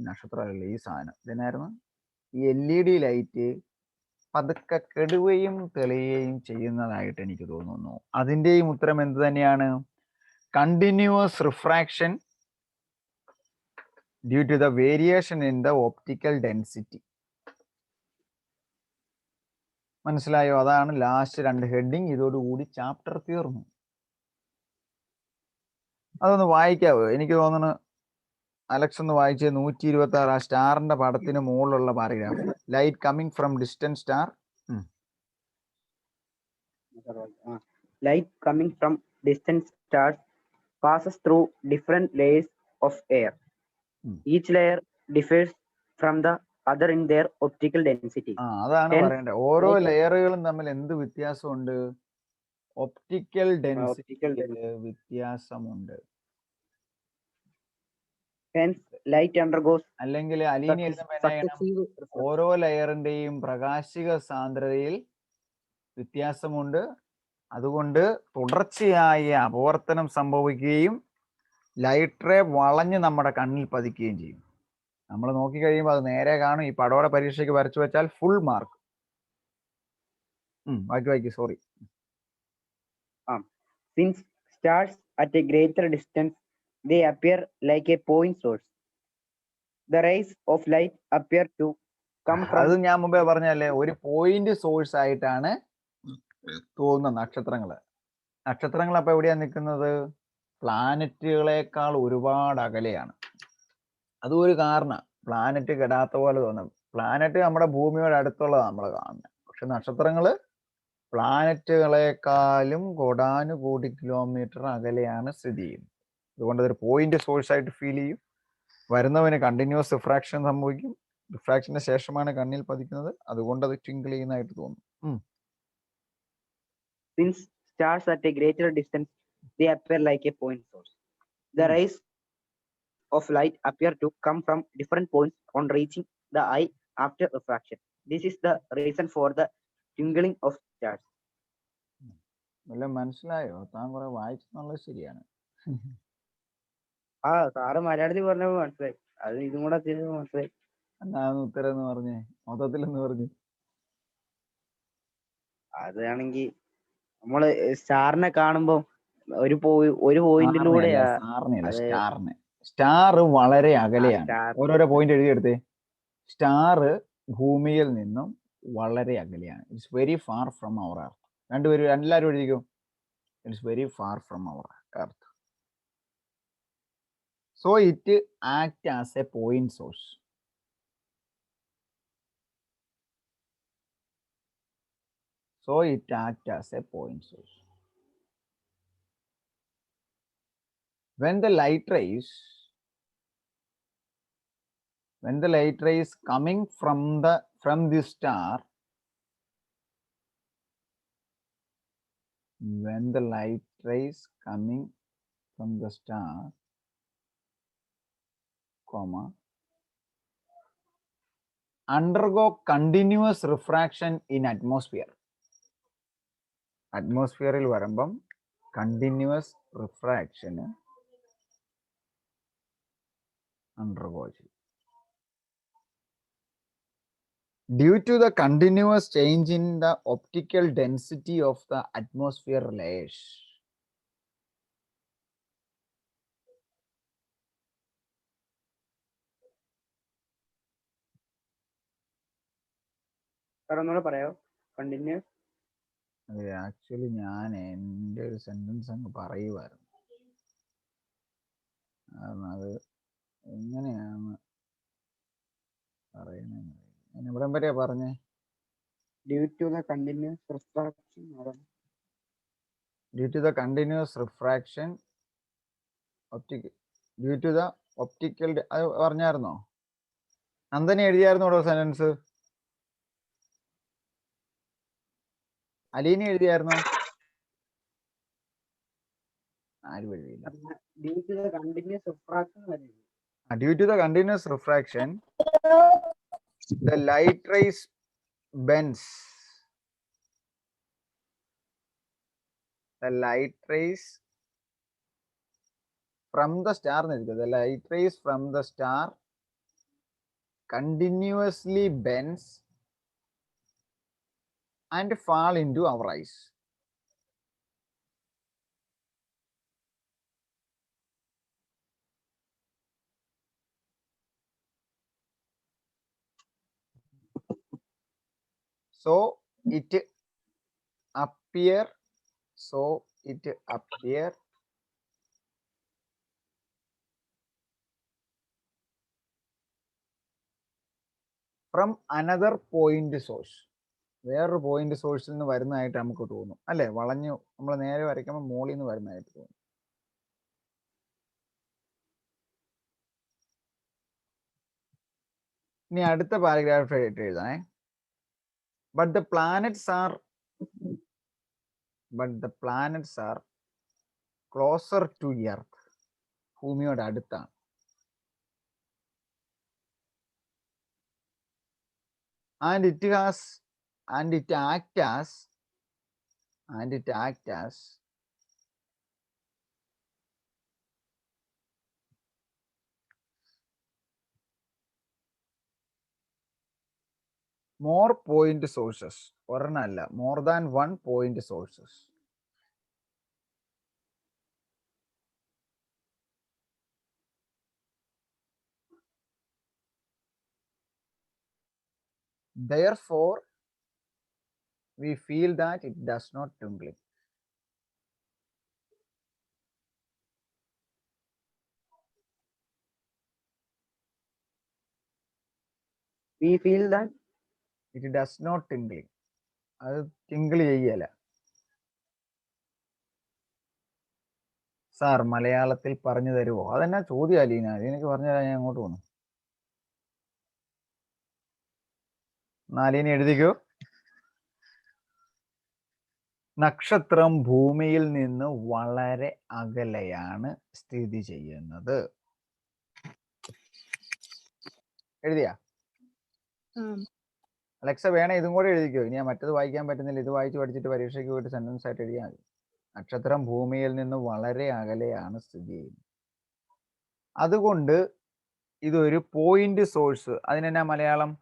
S1: നക്ഷത്രമല്ല, ഈ സാധനം ഇതിനായിരുന്നു ഈ LED ലൈറ്റ് പതുക്കെ കെടുകയും തെളിയുകയും ചെയ്യുന്നതായിട്ട് എനിക്ക് തോന്നുന്നു. അതിൻ്റെയും ഉത്തരം എന്ത് തന്നെയാണ്? Continuous refraction due to the variation in the optical density. മനസ്സിലായോ? അതാണ് ലാസ്റ്റ് 2 ഹെഡിങ്. ഇതോടുകൂടി ചാപ്റ്റർ തീർന്നു. അതൊന്ന് വായിക്കാവോ? എനിക്ക് തോന്നുന്നു അലക്സ് ഒന്ന് വായിച്ച് 126 ആ സ്റ്റാറിന്റെ പടത്തിന് മുകളിലുള്ള paragraph. Light coming from distant star.
S2: Light coming from distant stars passes through different layers of air. Each layer differs from the other in their optical density.
S1: അതാണ് പറയേണ്ടത്. ഓരോ ലെയറുകളും തമ്മിൽ എന്ത് വ്യത്യാസമുണ്ട്? ഒപ്റ്റിക്കൽ ഡെൻസിറ്റിയിൽ വ്യത്യാസമുണ്ട്.
S2: Hence light undergoes
S1: അല്ലെങ്കിൽ അലീനി ഓരോ ലെയറിന്റെയും പ്രകാശിക സാന്ദ്രതയിൽ വ്യത്യാസമുണ്ട്. അതുകൊണ്ട് തുടർച്ചയായ അപവർത്തനം സംഭവിക്കുകയും ലൈറ്റ് റേ വളഞ്ഞ് നമ്മുടെ കണ്ണിൽ പതിക്കുകയും ചെയ്യും. നമ്മൾ നോക്കിക്കഴിയുമ്പോൾ അത് നേരെ കാണും. ഈ പടോടെ പരീക്ഷയ്ക്ക് വരച്ചു വെച്ചാൽ ഫുൾ മാർക്ക്. വായിക്ക് sorry.
S2: Since stars at a greater distance, they appear like a point source. The rays of light appear to come from.
S1: അത് ഞാൻ മുമ്പേ പറഞ്ഞല്ലേ, ഒരു പോയിന്റ് സോഴ്സ് ആയിട്ടാണ് തോന്നുന്ന നക്ഷത്രങ്ങള്. നക്ഷത്രങ്ങൾ അപ്പൊ എവിടെയാ നിൽക്കുന്നത്? പ്ലാനറ്റുകളെക്കാൾ ഒരുപാട് അകലെയാണ്. അതും ഒരു കാരണം. പ്ലാനറ്റ് കെടാത്ത പോലെ തോന്നും. പ്ലാനറ്റ് നമ്മുടെ ഭൂമിയോട് അടുത്തുള്ളതാണ് നമ്മൾ കാണുന്നത്. പക്ഷെ നക്ഷത്രങ്ങള് പ്ലാനറ്റുകളെക്കാളും കോടാനുകോടി കിലോമീറ്റർ അകലെയാണ് സ്ഥിതി ചെയ്യുന്നത്. അതുകൊണ്ട് അതൊരു പോയിന്റ് സോഴ്സ് ആയിട്ട് ഫീൽ ചെയ്യും. വരുന്നവന് കണ്ടിന്യൂസ് റിഫ്രാക്ഷൻ സംഭവിക്കും. റിഫ്രാക്ഷന് ശേഷമാണ് കണ്ണിൽ പതിക്കുന്നത്. അതുകൊണ്ട് അത് ട്വിങ്കിൾ ചെയ്യുന്നതായിട്ട് തോന്നും.
S2: Since stars at a greater distance, they appear like a point source. The rays of light appear to come from different points on reaching the eye after refraction. This is the reason for the twinkling of stars.
S1: മനസ്സിലായോ? താൻ കുറെ വായിച്ചെന്നുള്ളത് ശരിയാണ്.
S2: Sir മലയാളത്തിൽ പറഞ്ഞപ്പോ മനസ്സിലായി. അത് ഇതും കൂടെ മനസ്സിലായി.
S1: എന്താണ് ഉത്തരം എന്ന് പറഞ്ഞേ? മൊത്തത്തിൽ എന്ന് പറഞ്ഞു.
S2: അതാണെങ്കിൽ നമ്മള് സ്റ്റാറിനെ കാണുമ്പോ ഒരു പോയിന്റിലൂടെ
S1: സ്റ്റാറിനെ സ്റ്റാർ വളരെ അകലെയാണ്.
S2: star.
S1: ഓരോരോ പോയിന്റ് എഴുതിയെടുത്തേ. സ്റ്റാർ ഭൂമിയിൽ നിന്നും വളരെ അകലെയാണ്. It's very far from our earth. എല്ലാവരും എഴുതിക്കോ. It's very far from our earth. So it act as a point source. So it acts as a point source. When the light rays coming from the star, when the light rays coming from the star, comma, undergo continuous refraction in atmosphere. അറ്റ്മോസ്ഫിയറിൽ വരുമ്പം continuous റിഫ്രാക്ഷന് undergo ചെയ്യും. Due to the continuous change in the optical density of the atmosphere layers,
S2: ഒന്നുകൂടെ പറയാമോ? Continuous.
S1: അത് actually ഞാൻ എൻ്റെ ഒരു sentence അങ്ങ് പറയുമായിരുന്നു. കാരണം അത് എങ്ങനെയാണ് പറയുന്നത്? ഞാൻ ഇവിടെ വരെയാ പറഞ്ഞേ.
S2: Due to the continuous refraction.
S1: Due to the continuous refraction due to the optical, അത് പറഞ്ഞായിരുന്നോ? നന്ദനെ എഴുതിയായിരുന്നു ഇവിടെ സെന്റൻസ്? അലീന എഴുതിയായിരുന്നോ? ആരും എഴുതിയില്ല.
S2: Due to the continuous refraction.
S1: Due to the continuous refraction, the light rays bends. The light rays from the star, the light rays from the star continuously bends and fall into our eyes. So it appear from another point source. വേറൊരു point സോഴ്സിൽ നിന്ന് വരുന്നതായിട്ട് നമുക്ക് തോന്നും അല്ലെ? വളഞ്ഞു നമ്മൾ നേരെ വരയ്ക്കുമ്പോൾ മോളിൽ നിന്ന് വരുന്നതായിട്ട് തോന്നും. ഇനി അടുത്ത paragraph എഴുതാനേ. But the planets are closer to Earth. ഭൂമിയോട് അടുത്താണ്. And it act as more point sources. ഒരെണ്ണമല്ല, more than one point sources. Therefore, we feel that it does not twinkle.
S2: We feel that
S1: it does not tinkle. അത് twinkle ചെയ്യല. Sir മലയാളത്തിൽ പറഞ്ഞു തരുമോ? അതെന്നാ ചോദ്യം അലീന? എനിക്ക് പറഞ്ഞു തരാൻ ഞാൻ അങ്ങോട്ട് പോന്നു. അലീന എഴുതിക്കോ. നക്ഷത്രം ഭൂമിയിൽ നിന്ന് വളരെ അകലെയാണ് സ്ഥിതി ചെയ്യുന്നത്. എഴുതിയാ? അലക്സ വേണേ ഇതും കൂടെ എഴുതിക്കോ. ഇനി മറ്റത് വായിക്കാൻ പറ്റുന്നില്ല, ഇത് വായിച്ച് പഠിച്ചിട്ട് പരീക്ഷയ്ക്ക് പോയിട്ട് സെന്റൻസ് ആയിട്ട് എഴുതിയാൽ മതി. നക്ഷത്രം ഭൂമിയിൽ നിന്ന് വളരെ അകലെയാണ് സ്ഥിതി ചെയ്യുന്നത്. അതുകൊണ്ട് ഇതൊരു പോയിന്റ് സോഴ്സ്. അതിനെന്നാ Malayalam?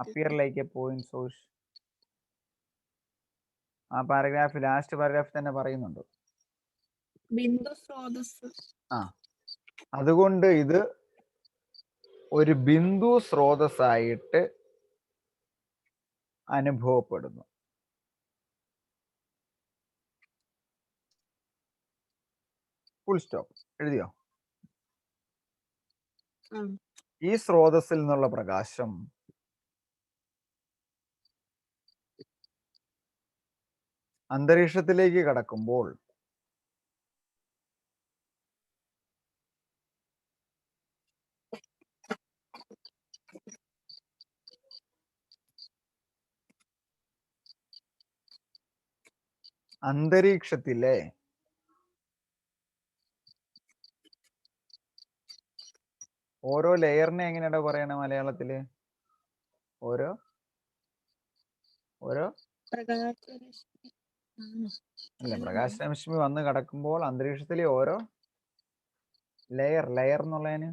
S1: appear like a point source. ആ പാരഗ്രാഫ് ലാസ്റ്റ് പാരഗ്രാഫ് തന്നെ പറയുന്നുണ്ട്.
S3: ബിന്ദു സ്രോതസ്.
S1: ആ, അതുകൊണ്ട് ഇത് ഒരു ബിന്ദു സ്രോതസ്സായിട്ട് അനുഭവപ്പെടുന്നു. Full stop. എഴുതിയോ? ഈ സ്രോതസ്സിൽ നിന്നുള്ള പ്രകാശം അന്തരീക്ഷത്തിലേക്ക് കടക്കുമ്പോൾ അന്തരീക്ഷത്തിലെ ഓരോ ലെയറിനെ എങ്ങനെയാ പറയണേ മലയാളത്തില്? ഓരോ ഓരോ
S3: പ്രകാശരശ്മി.
S1: അല്ല, പ്രകാശരശ്മി വന്ന് കടക്കുമ്പോൾ അന്തരീക്ഷത്തിലെ ഓരോ ലെയർ എന്നുള്ളതിന്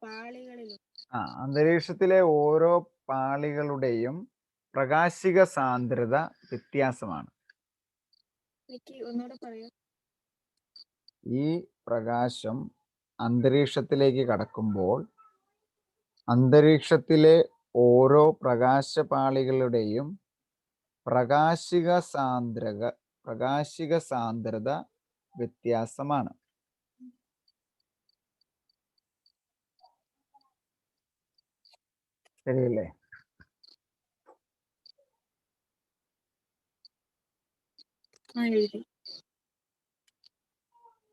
S3: പാളികളിലും.
S1: അന്തരീക്ഷത്തിലെ ഓരോ പാളികളുടെയും പ്രകാശിക സാന്ദ്രത വ്യത്യാസമാണ്.
S3: ഒന്നുകൂടെ പറയൂ.
S1: ഈ പ്രകാശം അന്തരീക്ഷത്തിലേക്ക് കടക്കുമ്പോൾ അന്തരീക്ഷത്തിലെ ഓരോ പ്രകാശപാളികളുടെയും പ്രകാശിക സാന്ദ്രത വ്യത്യാസമാണ്. ശരിയല്ലേ?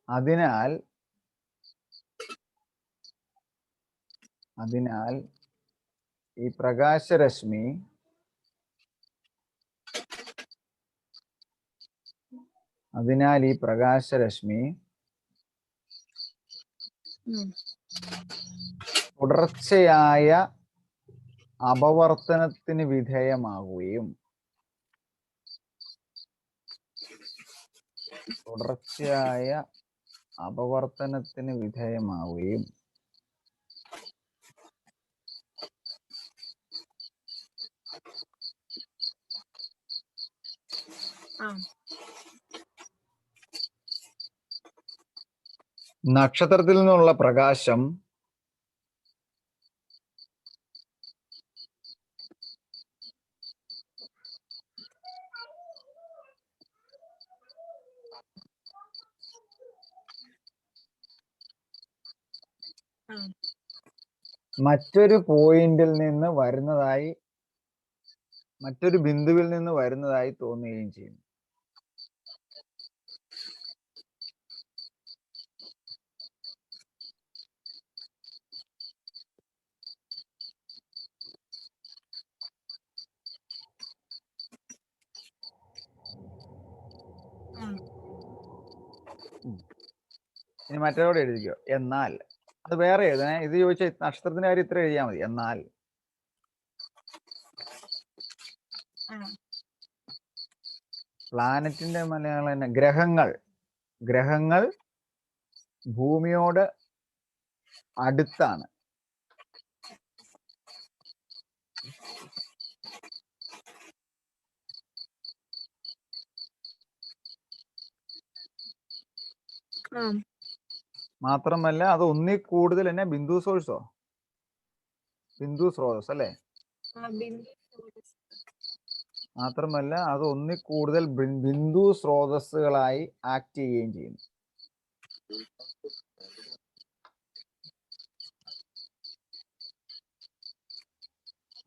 S1: അതിനാൽ ഈ പ്രകാശരശ്മി തുടർച്ചയായ അപവർത്തനത്തിന് വിധേയമാവുകയും നക്ഷത്രത്തിൽ നിന്നുള്ള പ്രകാശം മറ്റൊരു ബിന്ദുവിൽ നിന്ന് വരുന്നതായി തോന്നുകയും ചെയ്യുന്നു. ഇനി മറ്റേതോടെ എഴുതിക്കോ. എന്നാൽ അത് വേറെ എഴുതണേ. ഇത് ചോദിച്ച നക്ഷത്രത്തിന്റെ കാര്യം ഇത്ര എഴുതിയാൽ മതി. എന്നാൽ പ്ലാനറ്റിന്റെ മലയാളം തന്നെ ഗ്രഹങ്ങൾ ഭൂമിയോട് അടുത്താണ്. മാത്രമല്ല അത് ഒന്നിൽ കൂടുതൽ തന്നെ ബിന്ദു സ്രോതസ് അല്ലേ? മാത്രമല്ല അത് ഒന്നിൽ കൂടുതൽ ബിന്ദു സ്രോതസ്സുകളായി ആക്ട് ചെയ്യുകയും ചെയ്യുന്നു.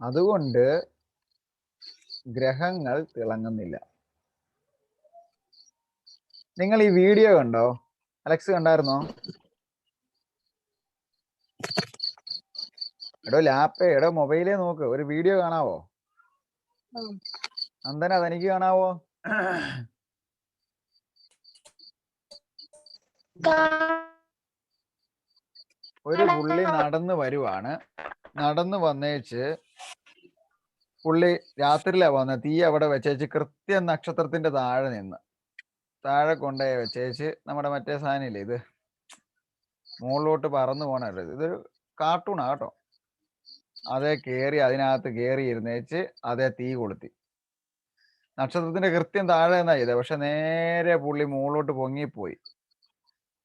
S1: അതുകൊണ്ട് ഗ്രഹങ്ങൾ തിളങ്ങുന്നില്ല. നിങ്ങൾ ഈ വീഡിയോ കണ്ടോ? അലക്സ് കണ്ടായിരുന്നോ? എടോ മൊബൈലേ നോക്ക്. ഒരു വീഡിയോ കാണാവോ? നന്ദന തനിക്ക് കാണാവോ? ഒരു പുള്ളി നടന്നു വരുവാണ്. നടന്നു വന്നേച്ച് പുള്ളി രാത്രിയിലാ വന്നത്. തീ അവിടെ വെച്ചേച്ച് കൃത്യം നക്ഷത്രത്തിന്റെ താഴെ കൊണ്ടുപോയി വെച്ചേച്ച് നമ്മുടെ മറ്റേ സാധനം ഇല്ലേ, ഇത് മുകളിലോട്ട് പറന്നു പോണല്ലോ. ഇത് കാർട്ടൂണാ കേട്ടോ. അതേ കയറി അതിനകത്ത് കയറി ഇരുന്നേച്ച് അതേ തീ കൊളുത്തി. നക്ഷത്രത്തിന്റെ കൃത്യം താഴെ എന്നാ ചെയ്തത്, പക്ഷെ നേരെ പുള്ളി മുകളിലോട്ട് പൊങ്ങിപ്പോയി.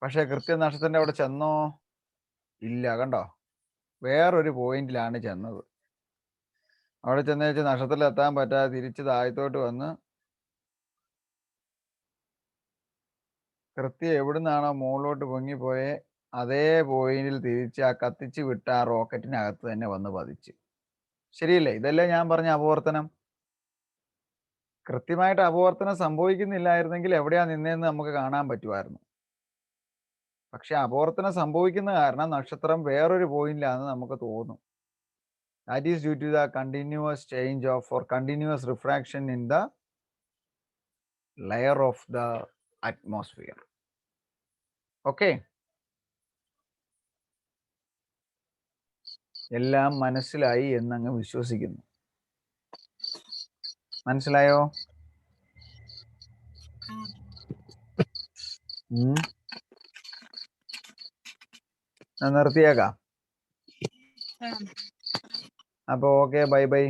S1: പക്ഷെ കൃത്യം നക്ഷത്രത്തിന്റെ അവിടെ ചെന്നോ? ഇല്ല, കണ്ടോ? വേറൊരു പോയിന്റിലാണ് ചെന്നത്. അവിടെ ചെന്നേച്ച് നക്ഷത്രത്തിൽ എത്താൻ പറ്റാതെ തിരിച്ച് താഴത്തോട്ട് വന്ന് കൃത്യം എവിടുന്നാണോ മുകളിലോട്ട് പൊങ്ങിപ്പോയെ അതേ പോയിന്റിൽ തിരിച്ച് ആ കത്തിച്ച് വിട്ട ആ റോക്കറ്റിനകത്ത് തന്നെ വന്ന് പതിച്ച്. ശരിയല്ലേ? ഇതല്ലേ ഞാൻ പറഞ്ഞ അപവർത്തനം. കൃത്യമായിട്ട് അപവർത്തനം സംഭവിക്കുന്നില്ലായിരുന്നെങ്കിൽ എവിടെയാ നിന്നേന്ന് നമുക്ക് കാണാൻ പറ്റുമായിരുന്നു. പക്ഷെ അപവർത്തനം സംഭവിക്കുന്ന കാരണം നക്ഷത്രം വേറൊരു പോയിന്റിലാണെന്ന് നമുക്ക് തോന്നും. That is due to the continuous change of or continuous refraction in the layer of the atmosphere. Okay, എല്ലാം മനസ്സിലായി എന്നങ്ങ് വിശ്വസിക്കുന്നു. മനസ്സിലായോ? നിർത്തിയേക്കാം.
S3: ആ.
S1: അപ്പൊ ഓക്കെ, ബൈ ബൈ.